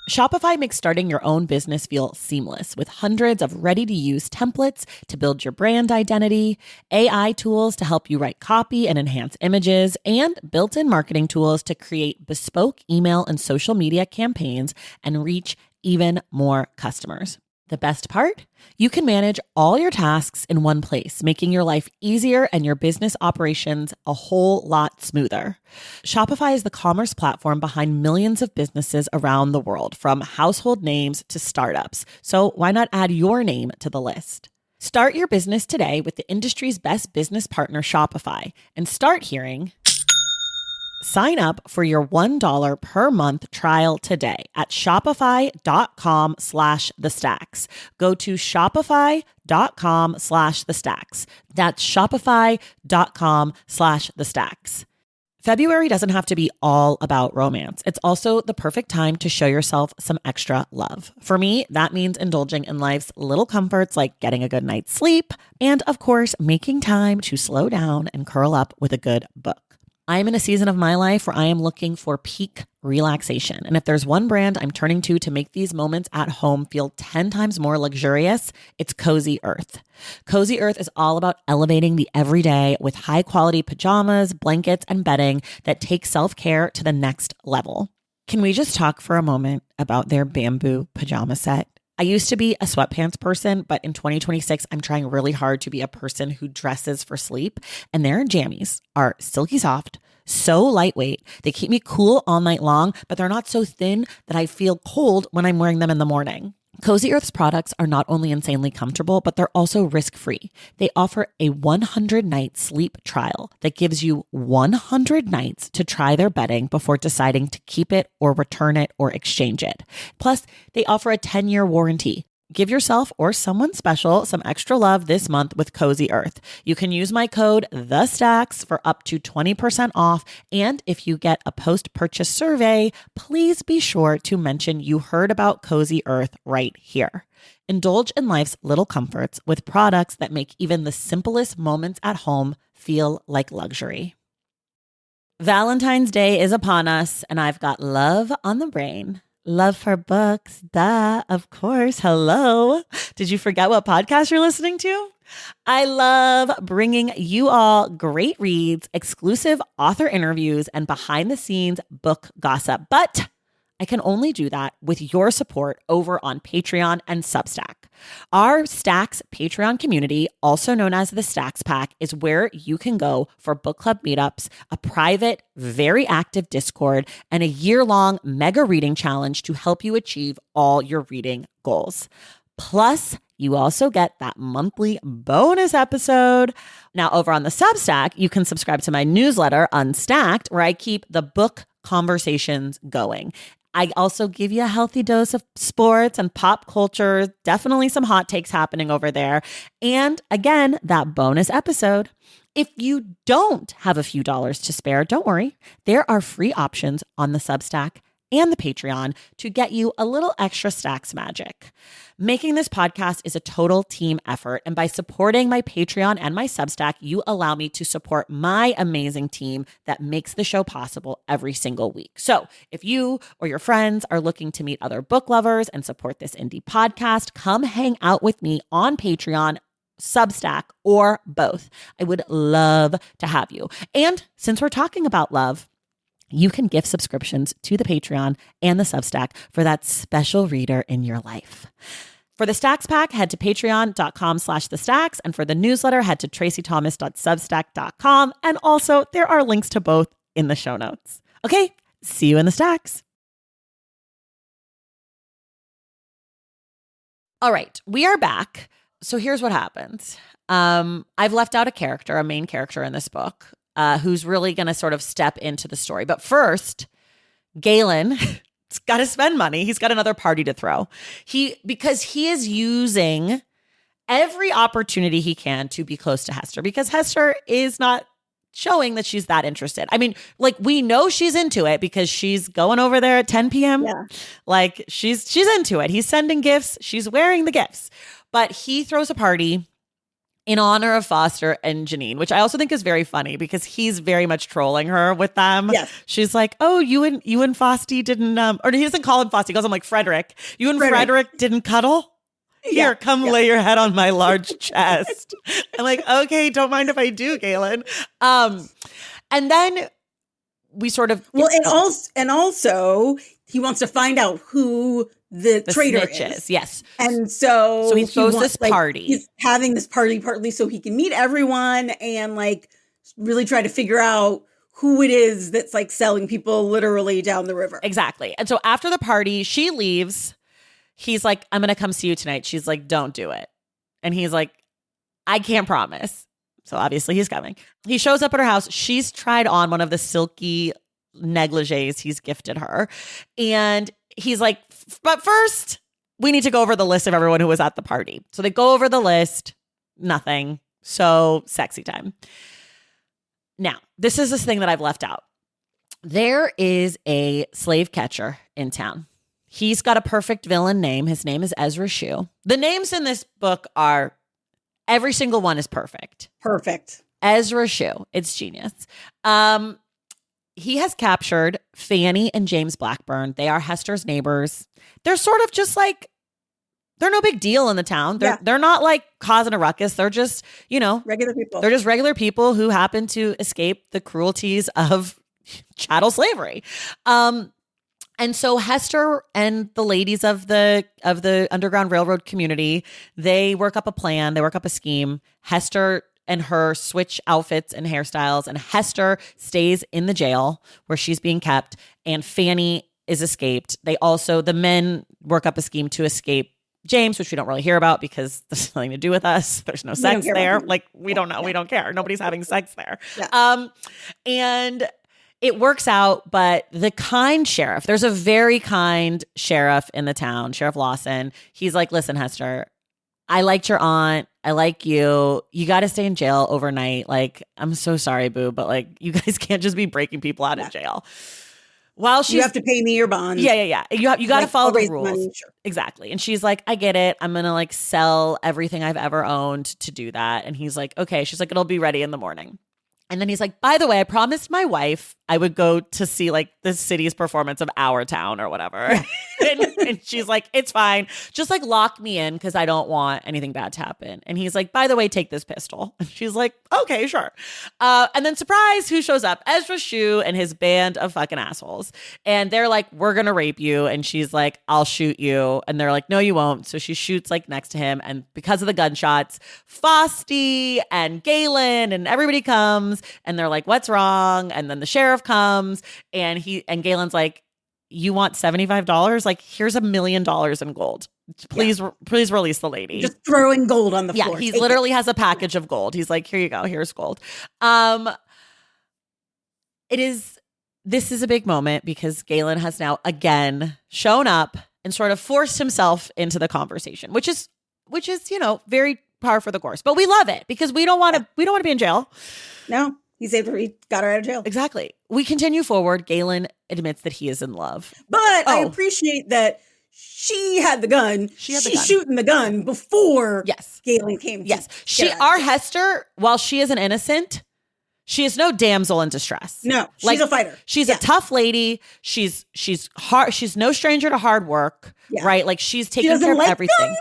Shopify makes starting your own business feel seamless with hundreds of ready-to-use templates to build your brand identity, AI tools to help you write copy and enhance images, and built-in marketing tools to create bespoke email and social media campaigns and reach even more customers. The best part? You can manage all your tasks in one place, making your life easier and your business operations a whole lot smoother. Shopify is the commerce platform behind millions of businesses around the world, from household names to startups. So why not add your name to the list? Start your business today with the industry's best business partner, Shopify, and start hearing. Sign up for your $1 per month trial today at shopify.com/thestacks. Go to shopify.com/thestacks. That's shopify.com/thestacks. February doesn't have to be all about romance. It's also the perfect time to show yourself some extra love. For me, that means indulging in life's little comforts like getting a good night's sleep and, of course, making time to slow down and curl up with a good book. I am in a season of my life where I am looking for peak relaxation. And if there's one brand I'm turning to make these moments at home feel 10 times more luxurious, it's Cozy Earth. Cozy Earth is all about elevating the everyday with high quality pajamas, blankets, and bedding that take self-care to the next level. Can we just talk for a moment about their bamboo pajama set? I used to be a sweatpants person, but in 2026, I'm trying really hard to be a person who dresses for sleep. And their jammies are silky soft, so lightweight. They keep me cool all night long, but they're not so thin that I feel cold when I'm wearing them in the morning. Cozy Earth's products are not only insanely comfortable, but they're also risk-free. They offer a 100-night sleep trial that gives you 100 nights to try their bedding before deciding to keep it or return it or exchange it. Plus, they offer a 10-year warranty. Give yourself or someone special some extra love this month with Cozy Earth. You can use my code THESTACKS for up to 20% off. And if you get a post-purchase survey, please be sure to mention you heard about Cozy Earth right here. Indulge in life's little comforts with products that make even the simplest moments at home feel like luxury. Valentine's Day is upon us, and I've got love on the brain. Love for books, duh, of course. Hello. Did you forget what podcast you're listening to? I love bringing you all great reads, exclusive author interviews, and behind the scenes book gossip. But I can only do that with your support over on Patreon and Substack. Our Stacks Patreon community, also known as the Stacks Pack, is where you can go for book club meetups, a private, very active Discord, and a year-long mega reading challenge to help you achieve all your reading goals. Plus, you also get that monthly bonus episode. Now, over on the Substack, you can subscribe to my newsletter, Unstacked, where I keep the book conversations going. I also give you a healthy dose of sports and pop culture, definitely some hot takes happening over there. And again, that bonus episode. If you don't have a few dollars to spare, don't worry. There are free options on the Substack and the Patreon to get you a little extra Stacks magic. Making this podcast is a total team effort, and by supporting my Patreon and my Substack, you allow me to support my amazing team that makes the show possible every single week. So if you or your friends are looking to meet other book lovers and support this indie podcast, come hang out with me on Patreon, Substack, or both. I would love to have you. And since we're talking about love, you can gift subscriptions to the Patreon and the Substack for that special reader in your life. For the Stacks Pack, head to patreon.com/thestacks. And for the newsletter, head to tracythomas.substack.com. And also, there are links to both in the show notes. Okay, see you in the Stacks. All right, we are back. So here's what happens. I've left out a main character in this book, who's really going to sort of step into the story. But first, Galen has got to spend money. He's got another party to throw. Because he is using every opportunity he can to be close to Hester, because Hester is not showing that she's that interested. I mean, like, we know she's into it because she's going over there at 10 p.m. Yeah. Like, she's into it. He's sending gifts. She's wearing the gifts. But he throws a party in honor of Foster and Janine, which I also think is very funny because he's very much trolling her with them. Yes. She's like, "Oh, you and Fosty didn't," or he doesn't call him Fosty. He calls him like Frederick. You and Frederick didn't cuddle? Here, come lay your head on my large chest. I'm like, okay, don't mind if I do, Galen. And then we sort of and also he wants to find out who the traitor is. Yes. And so he throws this party. He's having this party partly so he can meet everyone and like really try to figure out who it is that's like selling people literally down the river. Exactly. And so after the party, she leaves. He's like, "I'm going to come see you tonight." She's like, "Don't do it." And he's like, "I can't promise." So obviously he's coming. He shows up at her house. She's tried on one of the silky negligees he's gifted her. And he's like, "But first, we need to go over the list of everyone who was at the party." So they go over the list. Nothing. So sexy time. Now, this is this thing that I've left out. There is a slave catcher in town. He's got a perfect villain name. His name is Ezra Shue. The names in this book are, every single one is perfect. Perfect. Ezra Shue. It's genius. He has captured Fanny and James Blackburn. They are Hester's neighbors. They're sort of just like, they're no big deal in the town. They're not like causing a ruckus. They're just, regular people. They're just regular people who happen to escape the cruelties of chattel slavery. And so Hester and the ladies of the Underground Railroad community, they work up a plan. They work up a scheme. Hester and her switch outfits and hairstyles, and Hester stays in the jail where she's being kept, and Fanny is escaped. The men work up a scheme to escape James, which we don't really hear about because there's nothing to do with us. There's no sex there. Like, we don't know. Yeah. We don't care. Nobody's having sex there. Yeah. And it works out, but the kind sheriff, there's a very kind sheriff in the town, Sheriff Lawson. He's like, "Listen, Hester, I liked your aunt. I like you. You got to stay in jail overnight. Like, I'm so sorry, boo, but like, you guys can't just be breaking people out of jail." You have to pay me your bond. Yeah. You got to follow the rules. Money, sure. Exactly. And she's like, "I get it. I'm going to like sell everything I've ever owned to do that." And he's like, "Okay." She's like, "It'll be ready in the morning." And then he's like, "By the way, I promised my wife I would go to see like the city's performance of Our Town or whatever. And she's like, it's fine. Just like lock me in because I don't want anything bad to happen. And he's like, by the way, take this pistol. And she's like, okay, sure. And then surprise, who shows up? Ezra Shue and his band of fucking assholes. And they're like, we're going to rape you. And she's like, I'll shoot you. And they're like, no, you won't. So she shoots like next to him. And because of the gunshots, Fosti and Galen and everybody comes and they're like, what's wrong? And then the sheriff comes and Galen's like, you want $75? Like, here's $1 million in gold. Please release the lady. Just throwing gold on the floor. Yeah, he literally has a package of gold. He's like, here you go. Here's gold. This is a big moment because Galen has now again shown up and sort of forced himself into the conversation, which is, very par for the course. But we love it because we don't want to be in jail. No. He got her out of jail. Exactly. We continue forward. Galen admits that he is in love. But I appreciate that she had the gun. She's shooting the gun before Galen came. Yes. Our Hester, while she is an innocent, she is no damsel in distress. No, she's a fighter. She's a tough lady. She's hard. She's no stranger to hard work, right? Like she's taking care of everything. Them,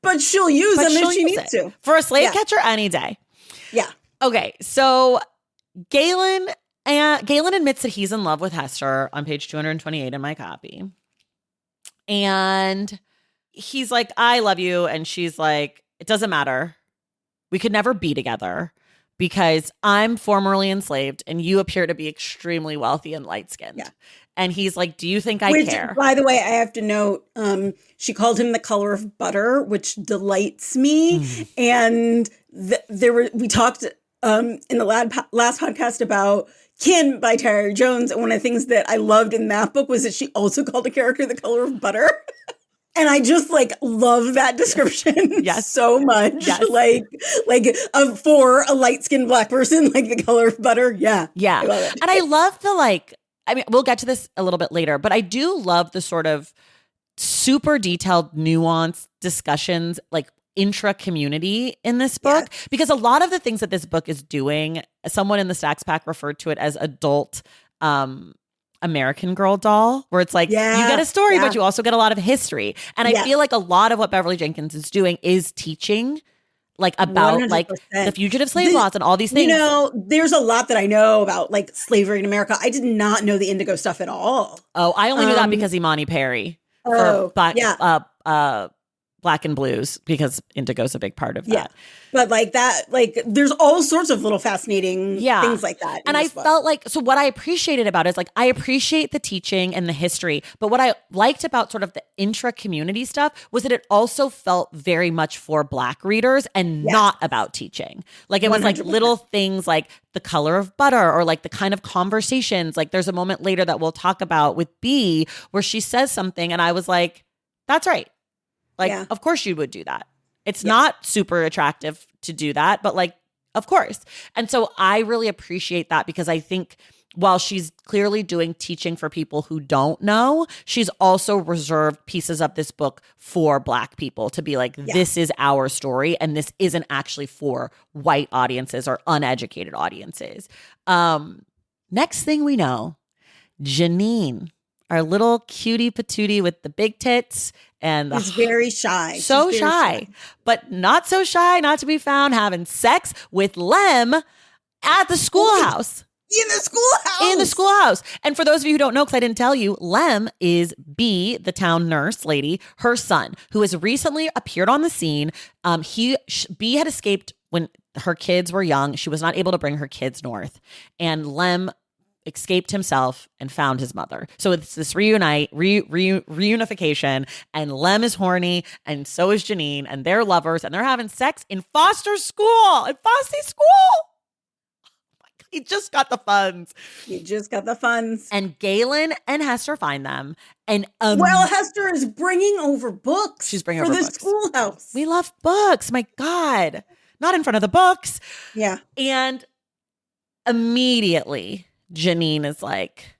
but she'll use them if she needs to. For a slave catcher any day. Yeah. Okay, so Galen admits that he's in love with Hester on page 228 in my copy. And he's like, I love you. And she's like, it doesn't matter. We could never be together because I'm formerly enslaved and you appear to be extremely wealthy and light-skinned. Yeah. And he's like, do you think I care? By the way, I have to note, she called him the color of butter, which delights me. And we talked in the last podcast about Kin by Tara Jones. And one of the things that I loved in that book was that she also called a character the color of butter. And I just love that description so much. Yes. For a light-skinned Black person, like the color of butter. Yeah. Yeah. I love it. And I love we'll get to this a little bit later, but I do love the sort of super detailed, nuanced discussions, intra-community in this book, because a lot of the things that this book is doing, someone in the Stacks Pack referred to it as adult American Girl doll, where it's you get a story, but you also get a lot of history. And I feel like a lot of what Beverly Jenkins is doing is teaching about 100%. The fugitive slave laws and all these things. There's a lot that I know about slavery in America. I did not know the Indigo stuff at all. Oh, I only knew that because Imani Perry. Black and Blues, because Indigo's a big part of that. Yeah. But there's all sorts of little fascinating things like that. And I felt so what I appreciated about it is I appreciate the teaching and the history, but what I liked about sort of the intra-community stuff was that it also felt very much for Black readers and not about teaching. It was 100%. Little things like the color of butter or the kind of conversations. There's a moment later that we'll talk about with B where she says something and I was like, that's right. Of course you would do that. It's not super attractive to do that, but of course. And so I really appreciate that because I think while she's clearly doing teaching for people who don't know, she's also reserved pieces of this book for Black people to be this is our story and this isn't actually for white audiences or uneducated audiences. Next thing we know, Janine, our little cutie patootie with the big tits and is very shy. So shy, but not so shy not to be found having sex with Lem at the schoolhouse. In the schoolhouse. And for those of you who don't know, because I didn't tell you, Lem is B, the town nurse lady, her son, who has recently appeared on the scene. B had escaped when her kids were young. She was not able to bring her kids north. And Lem escaped himself and found his mother. So it's this reunification, and Lem is horny, and so is Janine, and they're lovers, and they're having sex in Foster's school, in Foster's school. He just got the funds. And Galen and Hester find them. And Hester is bringing over books. She's bringing over books for the schoolhouse. We love books. My God. Not in front of the books. Yeah. And immediately Janine is like,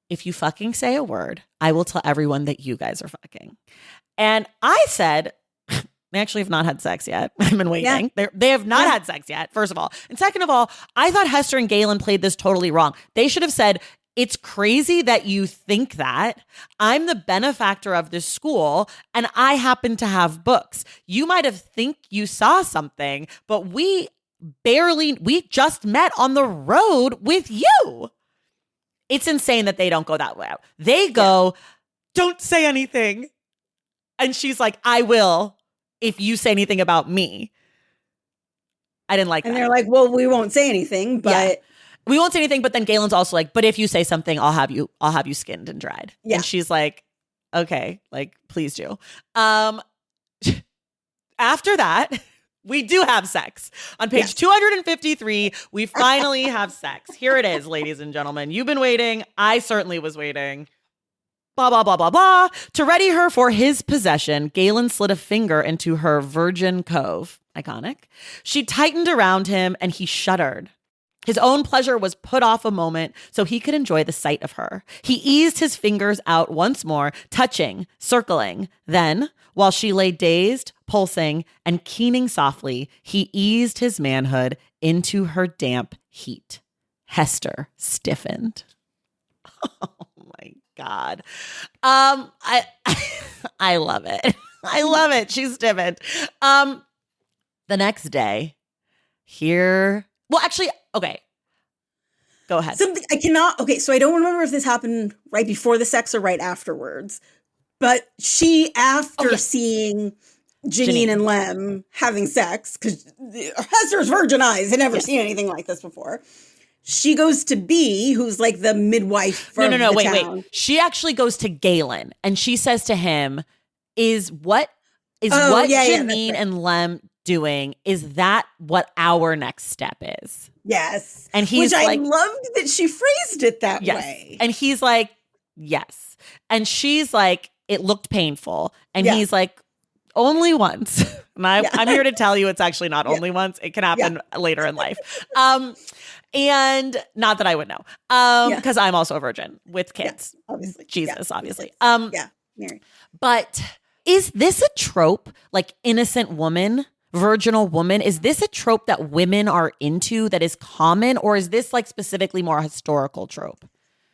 if you fucking say a word, I will tell everyone that you guys are fucking. And I said, They actually have not had sex yet. I've been waiting. Yeah. They have not had sex yet, first of all. And second of all, I thought Hester and Galen played this totally wrong. They should have said, it's crazy that you think that. I'm the benefactor of this school and I happen to have books. You might have think you saw something, but we just met on the road with you. It's insane that they don't go that way. They go, don't say anything. And she's like, I will if you say anything about me. I didn't like that. And they're like, well, we won't say anything, but... Yeah. We won't say anything, but then Galen's also like, but if you say something, I'll have you skinned and dried. Yeah. And she's like, okay, like, please do. After that, we do have sex. On page 253, we finally have sex. Here it is, ladies and gentlemen. You've been waiting. I certainly was waiting. Blah, blah, blah, blah, blah. To ready her for his possession, Galen slid a finger into her virgin cove. Iconic. She tightened around him and he shuddered. His own pleasure was put off a moment so he could enjoy the sight of her. He eased his fingers out once more, touching, circling. Then, while she lay dazed, pulsing, and keening softly, he eased his manhood into her damp heat. Hester stiffened. Oh my God. I love it. I love it. She's stiffened. The next day, okay. Go ahead. So I don't remember if this happened right before the sex or right afterwards. But after seeing Janine and Lem having sex, because Hester's virgin eyes had never seen anything like this before, she goes to B, who's like the midwife for wait. She actually goes to Galen and she says to him, what Janine and Lem doing, is that what our next step is? Yes. And he's I like, loved that she phrased it that way. And he's like, yes. And she's like, it looked painful. And he's like, only once. And I'm here to tell you it's actually not only once. It can happen later in life. And not that I would know. Because I'm also a virgin with kids. Yeah, obviously. Jesus, obviously. Married. But is this a trope, like innocent woman, virginal woman? Is this a trope that women are into that is common, or is this like specifically more a historical trope?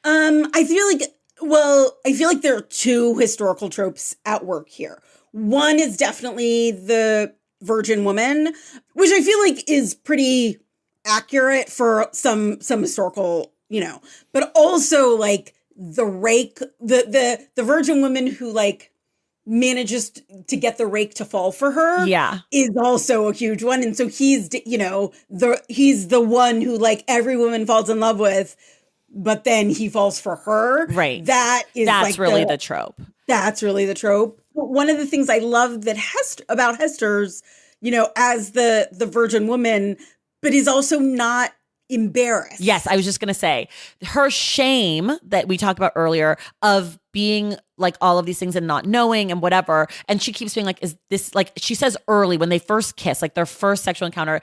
I feel like there are two historical tropes at work here. One is definitely the virgin woman, which I feel like is pretty accurate for some historical, but also like the rake, the virgin woman who like manages to get the rake to fall for her is also a huge one. And so he's the one who like every woman falls in love with, but then he falls for her. Right. That's like really the trope. That's really the trope. But one of the things I love that about Hester's, as the virgin woman, but is also not embarrassed. Yes, I was just going to say her shame that we talked about earlier of being like all of these things and not knowing and whatever. And she keeps being like, is this like, she says early when they first kiss, like their first sexual encounter,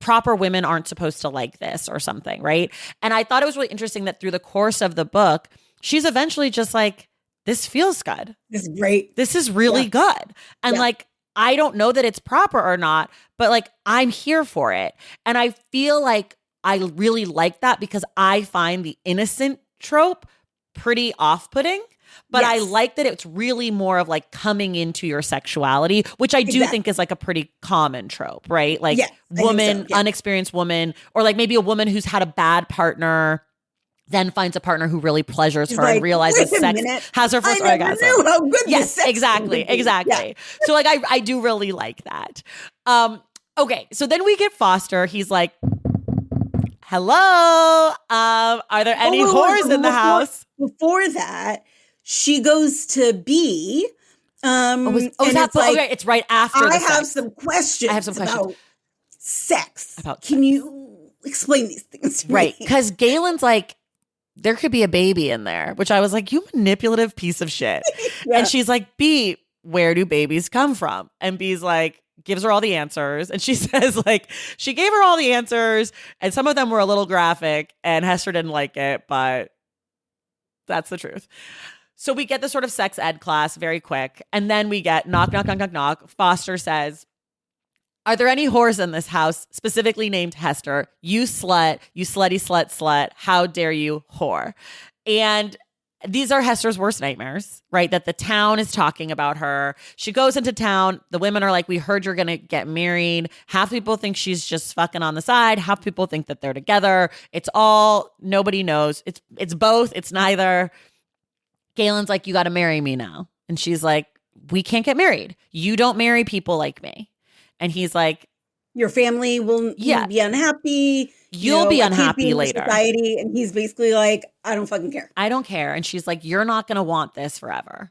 proper women aren't supposed to like this or something, right? And I thought it was really interesting that through the course of the book, she's eventually just like, this feels good. This is great. This is really good. And like, I don't know that it's proper or not, but like, I'm here for it. And I feel like I really like that because I find the innocent trope pretty off-putting. But I like that it's really more of like coming into your sexuality, which I do think is like a pretty common trope, right? Like woman, unexperienced woman, or like maybe a woman who's had a bad partner, then finds a partner who really pleasures her and realizes sex has her first orgasm. I never knew how good this sex exactly. Yeah. So like I do really like that. Okay, so then we get Foster. He's like, hello, are there any whores in the house? Before that, she goes to B. It's right after the sex. I have some questions about sex. Can you explain these things to me? Right, because Galen's like, there could be a baby in there, which I was like, you manipulative piece of shit. And she's like, B, where do babies come from? And B's like, gives her all the answers. And she says like, she gave her all the answers and some of them were a little graphic and Hester didn't like it, but that's the truth. So we get the sort of sex ed class very quick. And then we get knock, knock, knock, knock, knock. Foster says, are there any whores in this house, specifically named Hester? You slut, you slutty slut slut. How dare you, whore? And these are Hester's worst nightmares, right? That the town is talking about her. She goes into town. The women are like, we heard you're going to get married. Half people think she's just fucking on the side. Half people think that they're together. It's all, nobody knows. It's both. It's neither. Galen's like, you got to marry me now. And she's like, we can't get married. You don't marry people like me. And he's like, your family will be unhappy. You'll be unhappy later. Society. And he's basically like, I don't fucking care. I don't care. And she's like, you're not going to want this forever.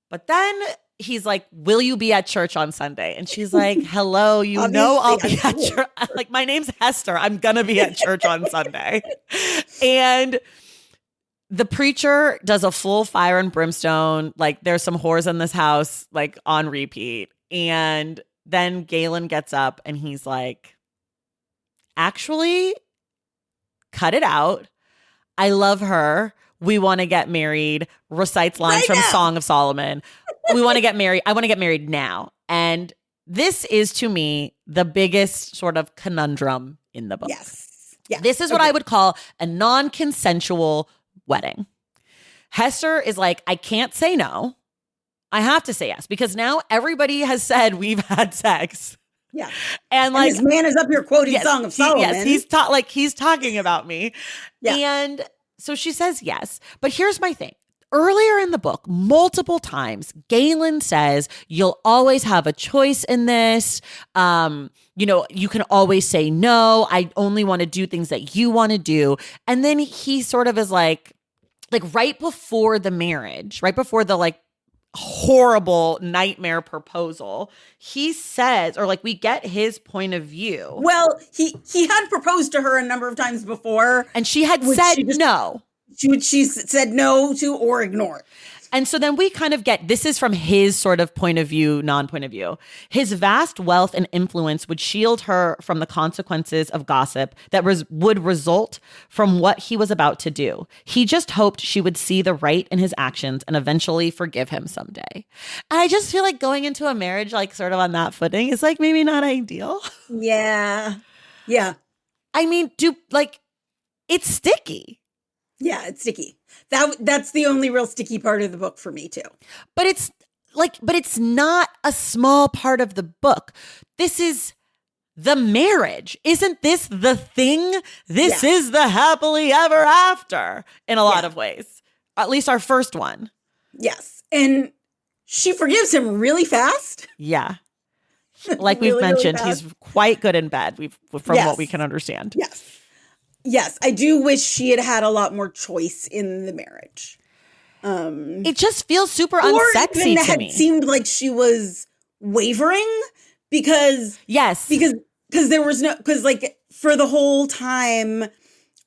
But then he's like, will you be at church on Sunday? And she's like, hello, you know I'll be at church. Like, my name's Hester. I'm going to be at church on Sunday. And the preacher does a full fire and brimstone. Like, there's some whores in this house, like, on repeat. And then Galen gets up and he's like, actually, cut it out. I love her. We want to get married. Recites lines from Song of Solomon. We want to get married. I want to get married now. And this is, to me, the biggest sort of conundrum in the book. Yes. Yeah. This is what I would call a non-consensual wedding. Hester is like, I can't say no. I have to say yes, because now everybody has said we've had sex. Yeah. And like, this man is up here quoting Song of Solomon. He's talking about me. Yeah. And so she says yes. But here's my thing. Earlier in the book, multiple times, Galen says, you'll always have a choice in this. You can always say no. I only want to do things that you want to do. And then he sort of is like right before the marriage, right before the like horrible nightmare proposal, he says, or like we get his point of view. Well, he had proposed to her a number of times before, and she had said no. She said no to or ignore. And so then we kind of get, this is from his sort of point of view, non-point of view. His vast wealth and influence would shield her from the consequences of gossip that would result from what he was about to do. He just hoped she would see the right in his actions and eventually forgive him someday. And I just feel like going into a marriage, like sort of on that footing, is like maybe not ideal. Yeah. Yeah. I mean, it's sticky. Yeah, it's sticky. That's the only real sticky part of the book for me too. But it's not a small part of the book. This is the marriage. Isn't this the thing? This is the happily ever after in a lot of ways. At least our first one. Yes. And she forgives him really fast. Yeah. Like we've mentioned, he's quite good in bed. From what we can understand. Yes. Yes, I do wish she had had a lot more choice in the marriage. It just feels super unsexy to me. It seemed like she was wavering because there was no, because like for the whole time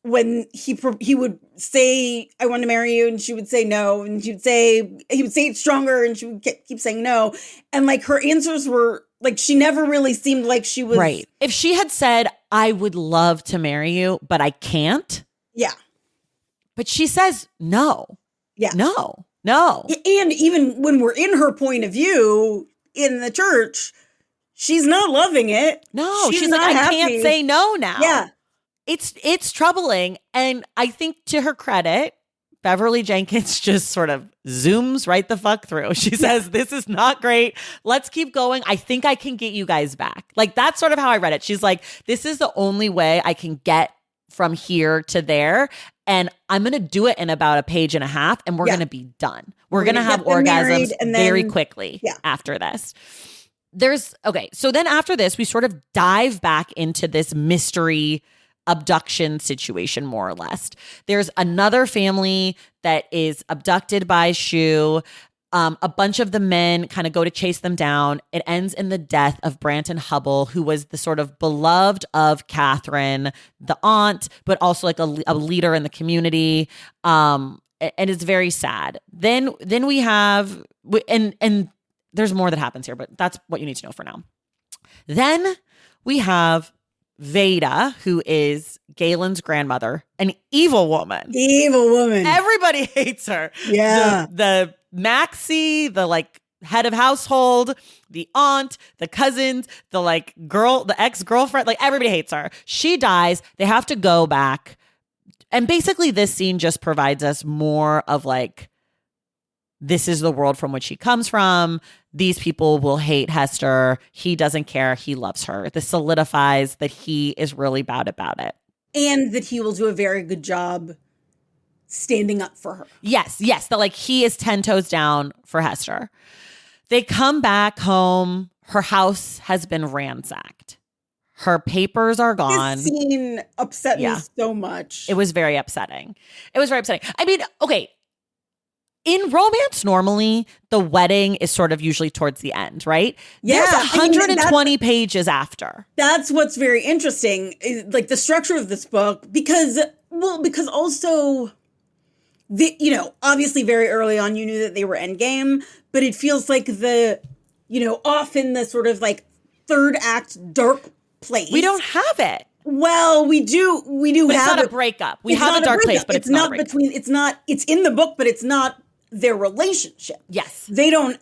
when he would say I want to marry you and she would say no, and he would say it stronger and she would keep saying no, and like her answers were like she never really seemed like she was right. If she had said I would love to marry you, but I can't. Yeah. But she says no. Yeah. No. And even when we're in her point of view in the church, she's not loving it. No, she's like, I can't say no now. Yeah. It's troubling. And I think to her credit, Beverly Jenkins just sort of zooms right the fuck through. She says, this is not great. Let's keep going. I think I can get you guys back. Like, that's sort of how I read it. She's like, this is the only way I can get from here to there. And I'm going to do it in about a page and a half. And we're going to be done. We're going to have orgasms very quickly after this. So then after this, we sort of dive back into this mystery abduction situation, more or less. There's another family that is abducted by Shu. A bunch of the men kind of go to chase them down. It ends in the death of Branton Hubble, who was the sort of beloved of Catherine, the aunt, but also like a leader in the community. And it's very sad. Then we have, and there's more that happens here, but that's what you need to know for now. Then we have Veda, who is Galen's grandmother, an evil woman. Evil woman. Everybody hates her. Yeah. The Maxie, the like head of household, the aunt, the cousins, the like girl, the ex-girlfriend, like everybody hates her. She dies. They have to go back. And basically this scene just provides us more of like, this is the world from which he comes from. These people will hate Hester. He doesn't care. He loves her. This solidifies that he is really bad about it. And that he will do a very good job standing up for her. Yes. That like he is 10 toes down for Hester. They come back home. Her house has been ransacked. Her papers are gone. This scene upset me so much. It was very upsetting. I mean, okay. In romance, normally, the wedding is sort of usually towards the end, right? Yeah. There's 120 pages after. That's what's very interesting, like the structure of this book, because also, obviously very early on, you knew that they were endgame, but it feels like often the sort of like third act dark place. We don't have it. Well, we do but have it's not a breakup. We have a dark place, but it's not it's in the book, but it's not their relationship. Yes. They don't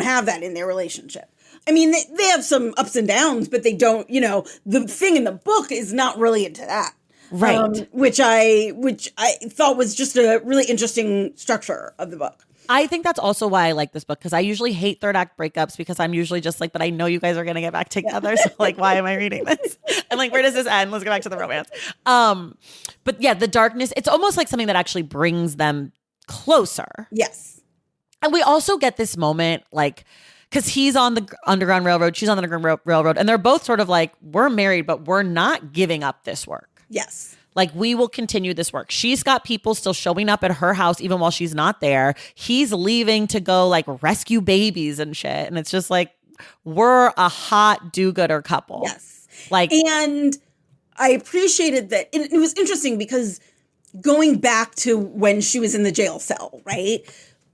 have that in their relationship. I mean, they have some ups and downs, but they don't, the thing in the book is not really into that. Right. Which I thought was just a really interesting structure of the book. I think that's also why I like this book, because I usually hate third act breakups because I'm usually just like, but I know you guys are going to get back together. So like, why am I reading this? And like, where does this end? Let's get back to the romance. But yeah, the darkness, it's almost like something that actually brings them closer. Yes. And we also get this moment like, because he's on the Underground Railroad, she's on the Underground Railroad, and they're both sort of like, we're married, but we're not giving up this work. Yes. Like, we will continue this work. She's got people still showing up at her house even while she's not there. He's leaving to go like rescue babies and shit. And it's just like, we're a hot do-gooder couple. Yes. Like, and I appreciated that. It was interesting because going back to when she was in the jail cell, right?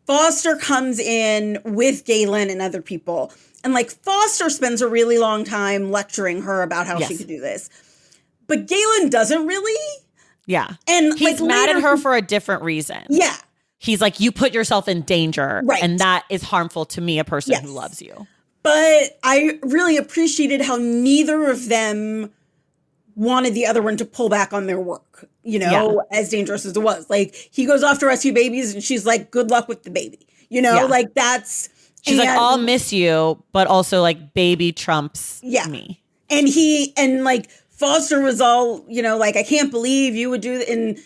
Foster comes in with Galen and other people. And like Foster spends a really long time lecturing her about how she could do this. But Galen doesn't really. Yeah. And he's like mad later, at her for a different reason. Yeah. He's like, you put yourself in danger. Right. And that is harmful to me, a person who loves you. But I really appreciated how neither of them wanted the other one to pull back on their work, as dangerous as it was. Like, he goes off to rescue babies and she's like, good luck with the baby. Like that's. She's like, I'll miss you, but also like baby trumps me. And like Foster was all, like, I can't believe you would do that. And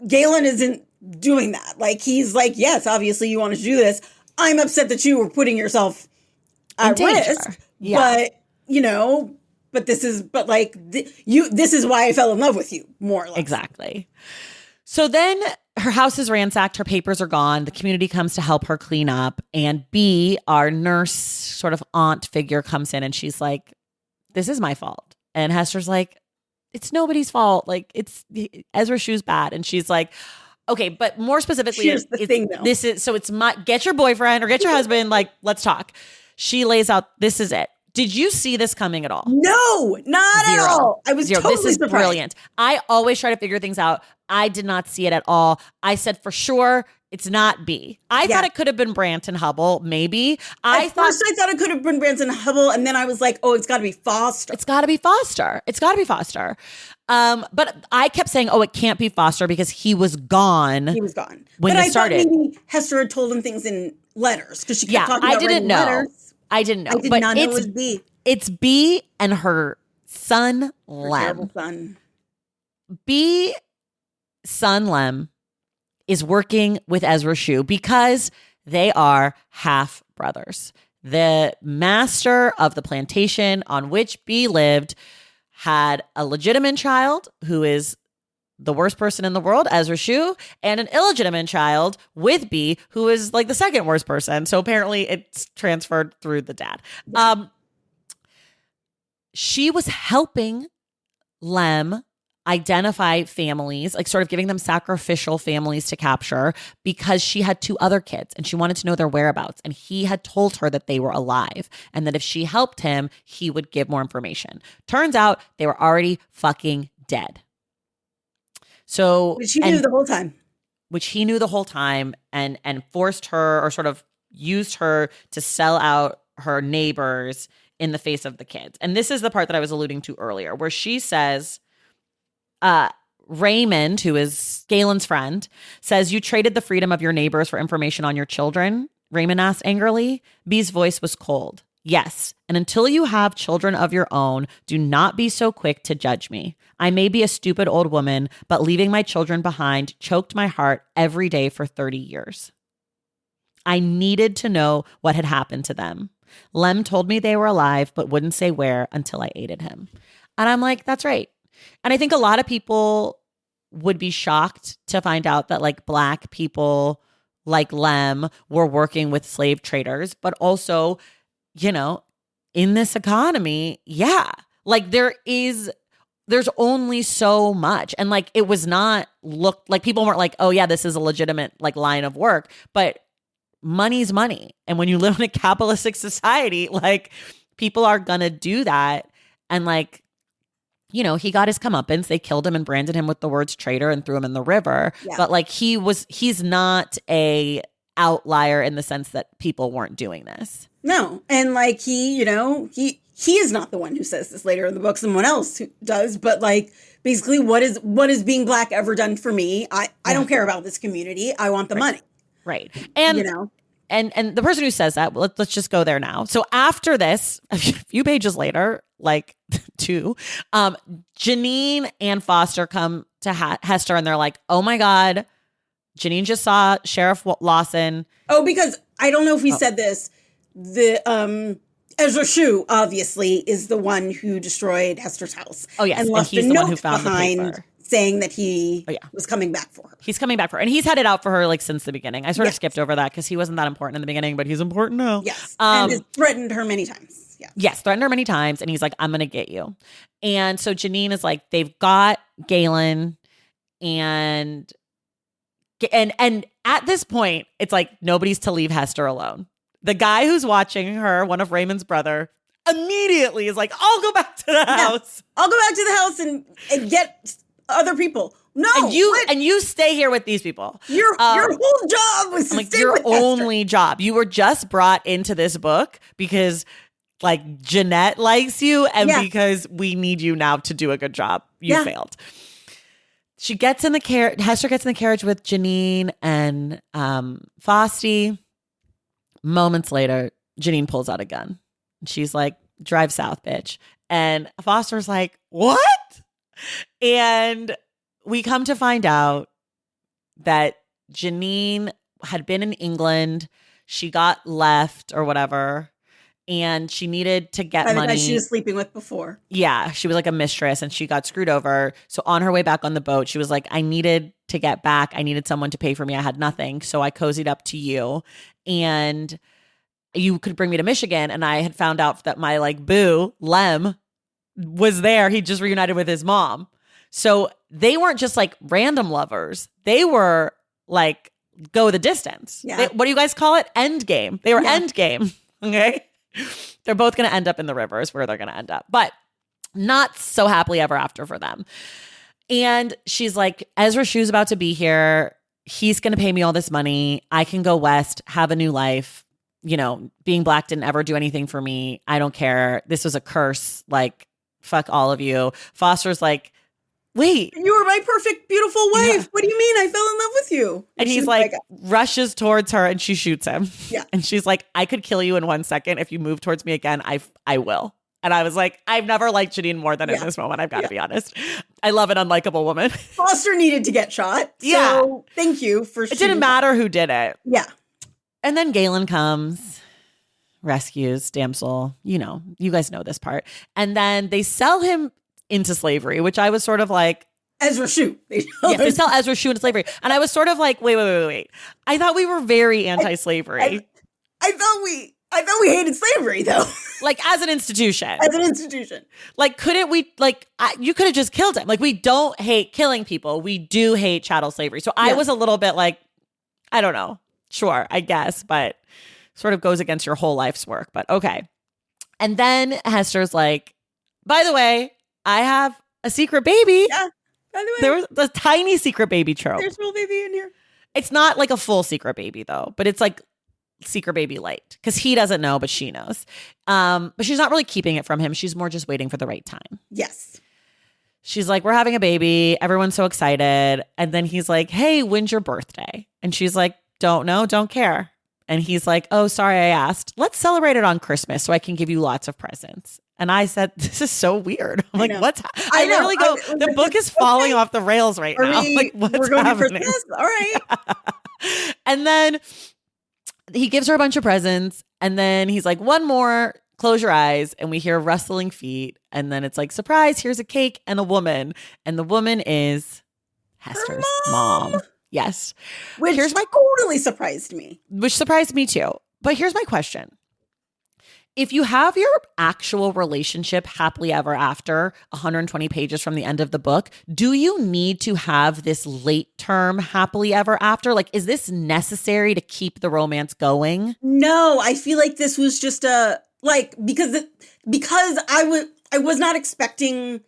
Galen isn't doing that. Like, he's like, yes, obviously you wanted to do this. I'm upset that you were putting yourself at risk. Yeah. But this is why I fell in love with you, more or less. Exactly. So then her house is ransacked. Her papers are gone. The community comes to help her clean up. And B, our nurse sort of aunt figure, comes in and she's like, this is my fault. And Hester's like, it's nobody's fault. Like, it's Ezra Shu's bad. And she's like, okay, but more specifically, here's the thing though. It's get your boyfriend or get your husband. Like, let's talk. She lays out, this is it. Did you see this coming at all? No, not at all. I was totally This is surprised. Brilliant. I always try to figure things out. I did not see it at all. I said for sure it's not B. I thought it could have been Branton Hubble, maybe. First I thought it could have been Branton Hubble, and then I was like, oh, it's got to be Foster. It's got to be Foster. But I kept saying, oh, it can't be Foster because he was gone. When it started. Thought maybe Hester had told him things in letters because she kept talking about writing letters. I didn't know. I did not know it was B. It's B and her son, Lem. Terrible son. B, son Lem, is working with Ezra Shu because they are half brothers. The master of the plantation on which B lived had a legitimate child who is the worst person in the world, Ezra Shu, and an illegitimate child with B, who is like the second worst person. So apparently it's transferred through the dad. She was helping Lem identify families, like sort of giving them sacrificial families to capture because she had 2 other kids and she wanted to know their whereabouts. And he had told her that they were alive and that if she helped him, he would give more information. Turns out they were already fucking dead. So, Which he knew the whole time. Which he knew the whole time and forced her or sort of used her to sell out her neighbors in the face of the kids. And this is the part that I was alluding to earlier, where she says, Raymond, who is Galen's friend, says, "You traded the freedom of your neighbors for information on your children?" Raymond asked angrily. Bee's voice was cold. "Yes, and until you have children of your own, do not be so quick to judge me. I may be a stupid old woman, but leaving my children behind choked my heart every day for 30 years. I needed to know what had happened to them. Lem told me they were alive, but wouldn't say where until I aided him." And I'm like, that's right. And I think a lot of people would be shocked to find out that like Black people like Lem were working with slave traders, but also, you know, in this economy, yeah, like there's only so much. And like, it was not looked like people weren't like, oh yeah, this is a legitimate like line of work, but money's money. And when you live in a capitalistic society, like people are going to do that. And like, you know, he got his comeuppance. They killed him and branded him with the words traitor and threw him in the river. Yeah. But like he's not a outlier in the sense that people weren't doing this. No. And like he is not the one who says this later in the book. Someone else who does. But like basically what is being Black ever done for me? I don't care about this community. I want the money. Right. And you know. And the person who says that, let's just go there now. So after this, a few pages later, like 2, Janine and Foster come to Hester and they're like, oh my God, Janine just saw Sheriff Lawson. Oh, because I don't know if we said this. The Ezra Shue obviously is the one who destroyed Hester's house. Oh yes, and left he's a the note one who found behind the paper, saying that he was coming back for her. He's coming back for her, and he's headed out for her like since the beginning. I sort of skipped over that because he wasn't that important in the beginning, but he's important now. Yes, and has threatened her many times. Yeah. Yes, threatened her many times, and he's like, "I'm gonna get you." And so Janine is like, they've got Galen, and at this point, it's like nobody's to leave Hester alone. The guy who's watching her, one of Raymond's brother, immediately is like, I'll go back to the house. I'll go back to the house and get other people. No. And you stay here with these people. Your whole job was to like stay your with only job. You were just brought into this book because like Jeanette likes you and because we need you now to do a good job. You failed. She gets in the carriage. Hester gets in the carriage with Janine and Fosty. Moments later, Janine pulls out a gun. She's like, drive south, bitch. And Foster's like, what? And we come to find out that Janine had been in England. She got left or whatever. And she needed to get money. She was sleeping with before. Yeah, she was like a mistress and she got screwed over. So on her way back on the boat, she was like, I needed to get back. I needed someone to pay for me. I had nothing. So I cozied up to you. And you could bring me to Michigan. And I had found out that my like boo, Lem, was there. He just reunited with his mom. So they weren't just like random lovers. They were like, go the distance. Yeah. What do you guys call it? End game. They were end game. Okay. They're both going to end up in the rivers where they're going to end up, but not so happily ever after for them. And she's like, Ezra Shue's about to be here. He's going to pay me all this money. I can go west, have a new life. You know, being Black didn't ever do anything for me. I don't care. This was a curse. Like, fuck all of you. Foster's like, wait. You were my perfect, beautiful wife. Yeah. What do you mean? I fell in love with you. And he's like, rushes towards her and she shoots him. Yeah. And she's like, I could kill you in 1 second. If you move towards me again, I will. And I was like, I've never liked Janine more than in this moment. I've got to be honest. I love an unlikable woman. Foster needed to get shot. So thank you for It didn't matter who did it. Yeah. And then Galen comes, rescues damsel. You know, you guys know this part. And then they sell him into slavery, which I was sort of like, Ezra Shue. They sell Ezra Shue into slavery. And I was sort of like, wait. I thought we were very anti-slavery. I thought we I thought we hated slavery, though. Like, as an institution. As an institution. Like, couldn't we, like, you could have just killed him. Like, we don't hate killing people. We do hate chattel slavery. So I was a little bit like, I don't know. Sure, I guess, but sort of goes against your whole life's work. But okay. And then Hester's like, by the way, I have a secret baby. Yeah, by the way. There was a tiny secret baby trope. There's a little baby in here. It's not like a full secret baby, though, but it's like secret baby light because he doesn't know, but she knows. But she's not really keeping it from him. She's more just waiting for the right time. Yes. She's like, we're having a baby. Everyone's so excited. And then he's like, hey, when's your birthday? And she's like, don't know, don't care. And he's like, oh, sorry, I asked. Let's celebrate it on Christmas so I can give you lots of presents. And I said, this is so weird. I'm like, what's I literally go, the book is falling off the rails right now. Like, what's happening? All right. Yeah. And then he gives her a bunch of presents. And then he's like, one more, close your eyes. And we hear rustling feet. And then it's like, surprise, here's a cake and a woman. And the woman is Hester's mom. Yes. Which totally surprised me. Which surprised me too. But here's my question. If you have your actual relationship happily ever after 120 pages from the end of the book, do you need to have this late term happily ever after? Like, is this necessary to keep the romance going? No, I feel like this was just because I was not expecting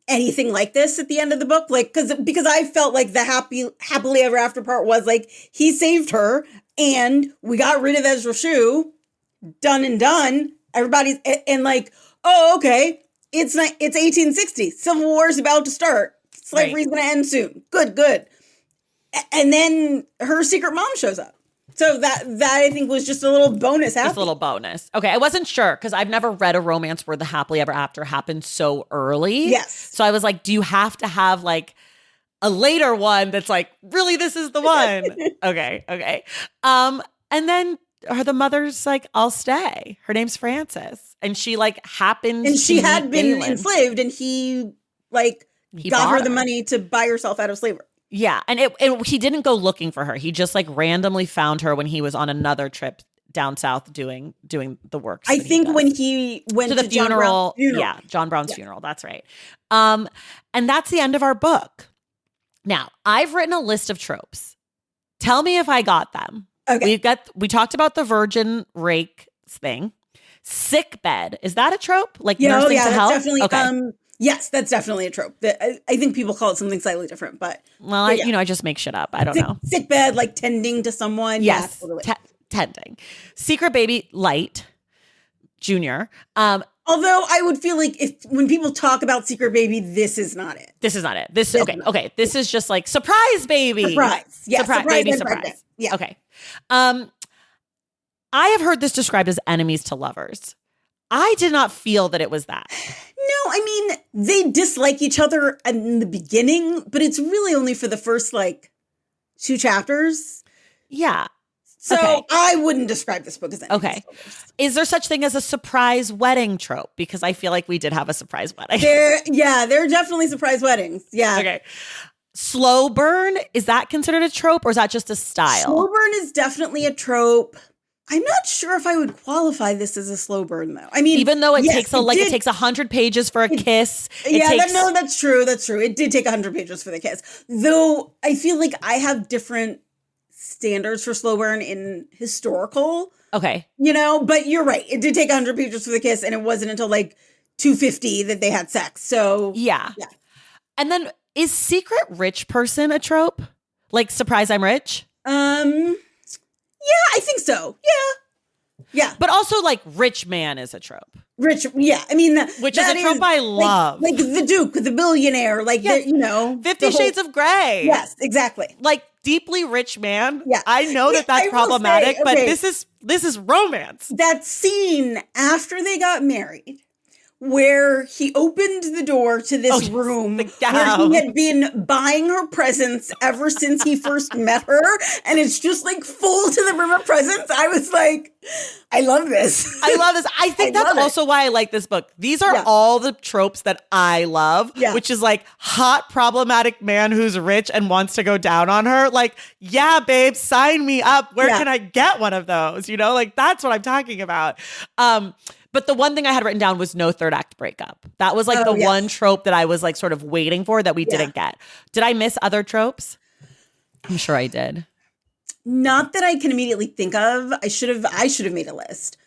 anything like this at the end of the book. Like, because I felt like the happily ever after part was like, he saved her and we got rid of Ezra Shue. Done and done. Everybody's and like, oh, okay. It's 1860. Civil War is about to start. Slavery's going to end soon. Good. And then her secret mom shows up. So that I think was just a little bonus. Just a little bonus. Okay, I wasn't sure because I've never read a romance where the happily ever after happened so early. Yes. So I was like, do you have to have like a later one that's like, really, this is the one? Okay. And then the mother's like, I'll stay. Her name's Frances. And she like happened and she had been Galen. Enslaved and he got her the money to buy herself out of slavery. Yeah. And he didn't go looking for her. He just like randomly found her when he was on another trip down south doing the work. I think when he went to the funeral. Yeah. John Brown's funeral. That's right. And that's the end of our book. Now, I've written a list of tropes. Tell me if I got them. Okay. We talked about the virgin rake thing. Sick bed. Is that a trope? Like nursing to health? Definitely. Okay. Yes, that's definitely a trope. I think people call it something slightly different, but I just make shit up. I don't know. Sick bed, like tending to someone. Yes, totally. Tending. Secret baby light, Junior. Although I would feel like when people talk about secret baby, this is not it. This is not it. Okay. This is just like surprise baby. Surprise. Yeah. Surprise. Yeah. Okay. I have heard this described as enemies to lovers. I did not feel that it was that. No, I mean, they dislike each other in the beginning, but it's really only for the first 2 chapters. Yeah. So I wouldn't describe this book as enemies. Okay. Is there such thing as a surprise wedding trope? Because I feel like we did have a surprise wedding. There are definitely surprise weddings. Yeah. Okay. Slow burn, is that considered a trope or is that just a style? Slow burn is definitely a trope. I'm not sure if I would qualify this as a slow burn though. I mean, even though it takes it takes 100 pages for a kiss. That's true. That's true. It did take 100 pages for the kiss. Though I feel like I have different standards for slow burn in historical. Okay. But you're right. It did take 100 pages for the kiss and it wasn't until 250 that they had sex. So yeah. And then is secret rich person a trope? Like surprise I'm rich? Yeah, I think so. Yeah. But also rich man is a trope. Rich, yeah. I mean, which is a trope I love. Like the Duke, the billionaire, 50 Shades of Grey. Yes, exactly. Deeply rich man. Yeah. I know that's problematic, but this is romance. That scene after they got married where he opened the door to this yes, room the where gown. he had been buying her presents ever since he first met her, and it's just like full to the rim of presents. I was like, I love this. I love this. I think I that's love it. also why I like this book. These are Yeah. all the tropes that I love, Yeah. which is like hot, problematic man who's rich and wants to go down on her. Like, yeah, babe, sign me up. Where Yeah. can I get one of those? You know, like that's what I'm talking about. But the one thing I had written down was no third act breakup. That was like Oh, the yes. one trope that I was like sort of waiting for that we Yeah. didn't get. Did I miss other tropes? I'm sure I did. Not that I can immediately think of. I should have made a list.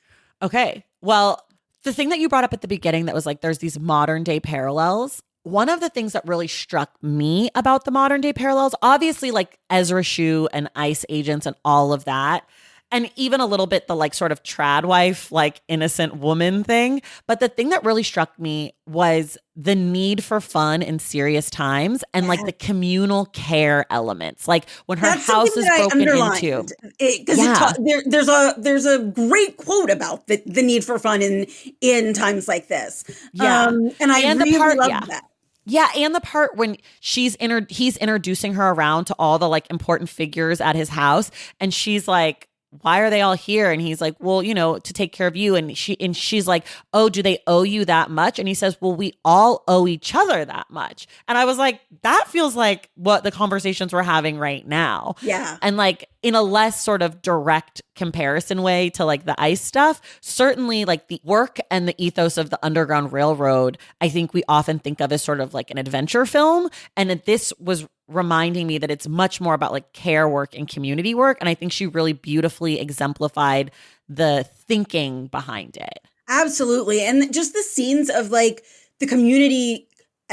Okay. Well, the thing that you brought up at the beginning that was like there's these modern day parallels. One of the things that really struck me about the modern day parallels, obviously like Ezra Shue and ICE agents and all of that. And even a little bit the like sort of trad wife, like innocent woman thing. But the thing that really struck me was the need for fun in serious times and like the communal care elements. Like when her That's house something is that I broken underlined. into. Because there's a great quote about the need for fun in times like this. Yeah. And I really love yeah. that. Yeah, and the part when he's introducing her around to all the like important figures at his house, and she's like, why are they all here? And he's like, well, you know, to take care of you. And she's like, oh, do they owe you that much? And he says, well, we all owe each other that much. And I was like, that feels like what the conversations we're having right now. Yeah. And like in a less sort of direct comparison way to like the ICE stuff, certainly like the work and the ethos of the Underground Railroad, I think we often think of as sort of like an adventure film. And that this was reminding me that it's much more about like care work and community work. And I think she really beautifully exemplified the thinking behind it. Absolutely. And just the scenes of like the community,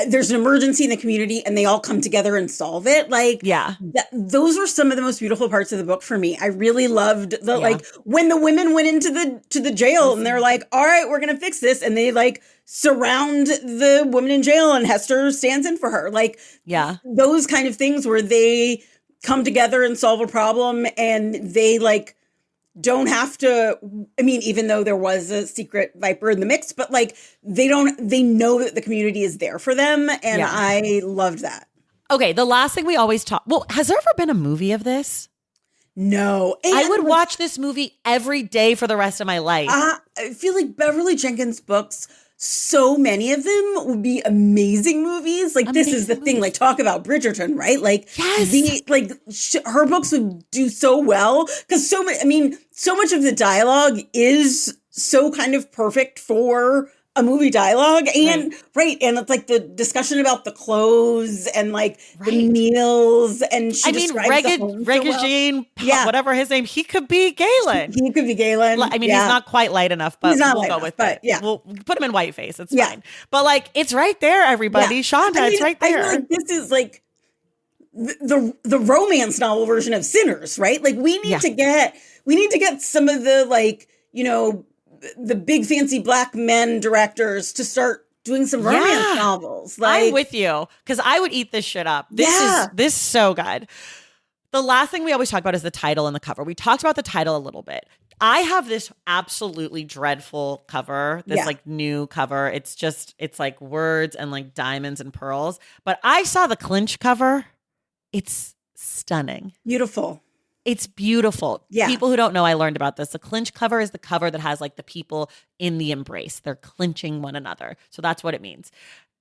there's an emergency in the community and they all come together and solve it. Like, yeah, those are some of the most beautiful parts of the book for me. I really loved like when the women went into the jail and they're like, all right, we're going to fix this. And they like surround the woman in jail and Hester stands in for her. Like, those kind of things where they come together and solve a problem and they like don't have to, I mean, even though there was a secret Viper in the mix, but like they know that the community is there for them. And I loved that. Okay. The last thing we always talk, well, has there ever been a movie of this? No. And I would watch this movie every day for the rest of my life. I feel like Beverly Jenkins books, so many of them would be amazing movies. Like this is the thing, like talk about Bridgerton, right? Like her books would do so well because so much of the dialogue is so kind of perfect for a movie dialogue and and it's like the discussion about the clothes and like the meals and she Regagine, whatever his name, he could be Galen. He could be Galen. I mean, he's not quite light enough, but we'll go with it. Yeah. We'll put him in whiteface. It's fine. But like, it's right there, everybody. Shonda, it's right there. I feel like this is like the romance novel version of Sinners, right? Like we need to get some of the like, you know, the big fancy black men directors to start doing some romance novels. Like, I'm with you because I would eat this shit up. This is so good. The last thing we always talk about is the title and the cover. We talked about the title a little bit. I have this absolutely dreadful cover, this like new cover. It's like words and like diamonds and pearls. But I saw the Clinch cover. It's stunning. Beautiful. It's beautiful. Yeah. People who don't know, I learned about this. The Clinch cover is the cover that has like the people in the embrace. They're clinching one another. So that's what it means.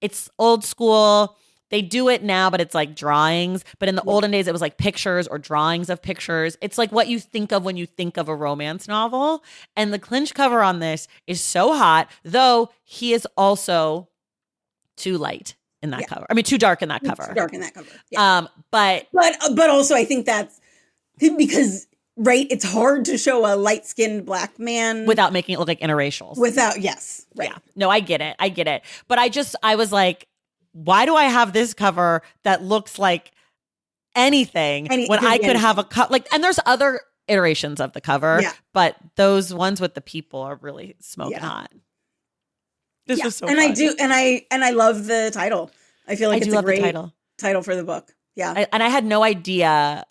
It's old school. They do it now, but it's like drawings. But in the olden days, it was like pictures or drawings of pictures. It's like what you think of when you think of a romance novel. And the Clinch cover on this is so hot, though he is also too light in that cover. I mean, too dark in that cover. Too dark in that cover. Yeah. But also I think that's because it's hard to show a light-skinned black man without making it look like interracials. Yeah. No, I get it. But I was like, why do I have this cover that looks like anything when I could have a cut? Like, and there's other iterations of the cover, but those ones with the people are really smoking hot. This was so fun. I love the title. I feel like it's a great title for the book. Yeah. I had no idea.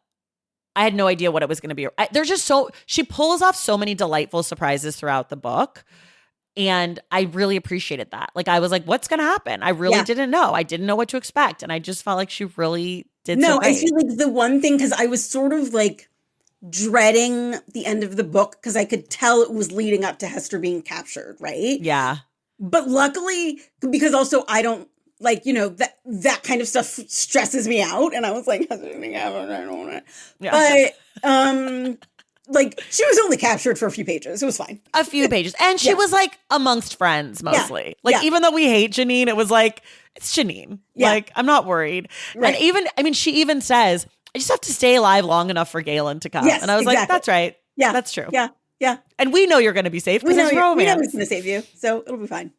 What it was going to be. There's just she pulls off so many delightful surprises throughout the book. And I really appreciated that. Like, I was like, what's going to happen? I really didn't know. I didn't know what to expect. And I just felt like she really did so great. I feel like the one thing, because I was sort of like dreading the end of the book because I could tell it was leading up to Hester being captured, right? Yeah. But luckily, because also I don't like, that kind of stuff stresses me out. And I was like, I don't want it. Yeah. But like, she was only captured for a few pages. It was fine. A few pages. And she was like amongst friends mostly. Like, even though we hate Janine, it was like, it's Janine. Like, I'm not worried. Right. And she even says, I just have to stay alive long enough for Galen to come. Yes, and I was like, that's right. Yeah. That's true. Yeah. Yeah. And we know you're going to be safe because it's romance. We know it's going to save you. So it'll be fine.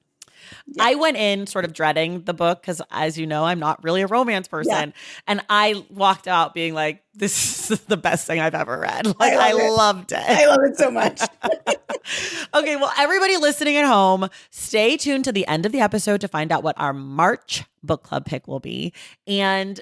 Yeah. I went in sort of dreading the book because, as you know, I'm not really a romance person. Yeah. And I walked out being like, this is the best thing I've ever read. Like, I loved it. I love it so much. Okay, well, everybody listening at home, stay tuned to the end of the episode to find out what our March book club pick will be. And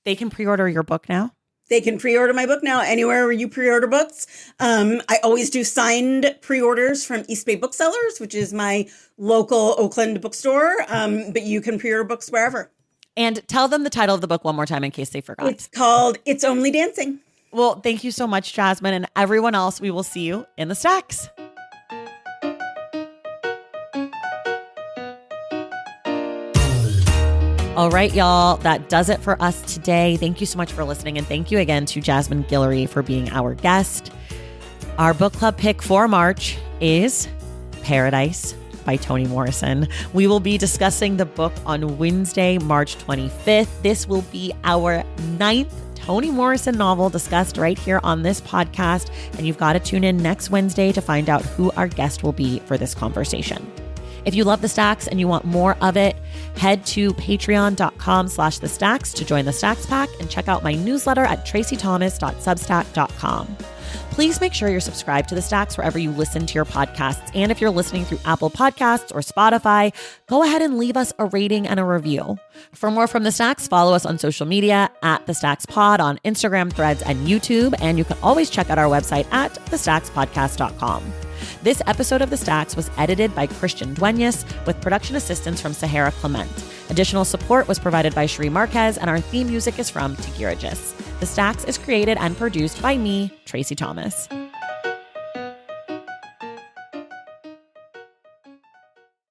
they can pre-order your book now. They can pre-order my book now anywhere where you pre-order books. I always do signed pre-orders from East Bay Booksellers, which is my local Oakland bookstore. But you can pre-order books wherever. And tell them the title of the book one more time in case they forgot. It's called It's Only Dancing. Well, thank you so much, Jasmine. And everyone else, we will see you in the stacks. All right, y'all, that does it for us today. Thank you so much for listening. And thank you again to Jasmine Guillory for being our guest. Our book club pick for March is Paradise by Toni Morrison. We will be discussing the book on Wednesday, March 25th. This will be our 9th Toni Morrison novel discussed right here on this podcast. And you've got to tune in next Wednesday to find out who our guest will be for this conversation. If you love The Stacks and you want more of it, head to patreon.com/The Stacks to join the Stacks Pack and check out my newsletter at tracythomas.substack.com. Please make sure you're subscribed to The Stacks wherever you listen to your podcasts. And if you're listening through Apple Podcasts or Spotify, go ahead and leave us a rating and a review. For more from The Stacks, follow us on social media at The Stacks Pod on Instagram, Threads, and YouTube. And you can always check out our website at thestackspodcast.com. This episode of The Stacks was edited by Christian Duenas with production assistance from Sahara Clement. Additional support was provided by Sheree Marquez, and our theme music is from Tigirigis. The Stacks is created and produced by me, Tracy Thomas.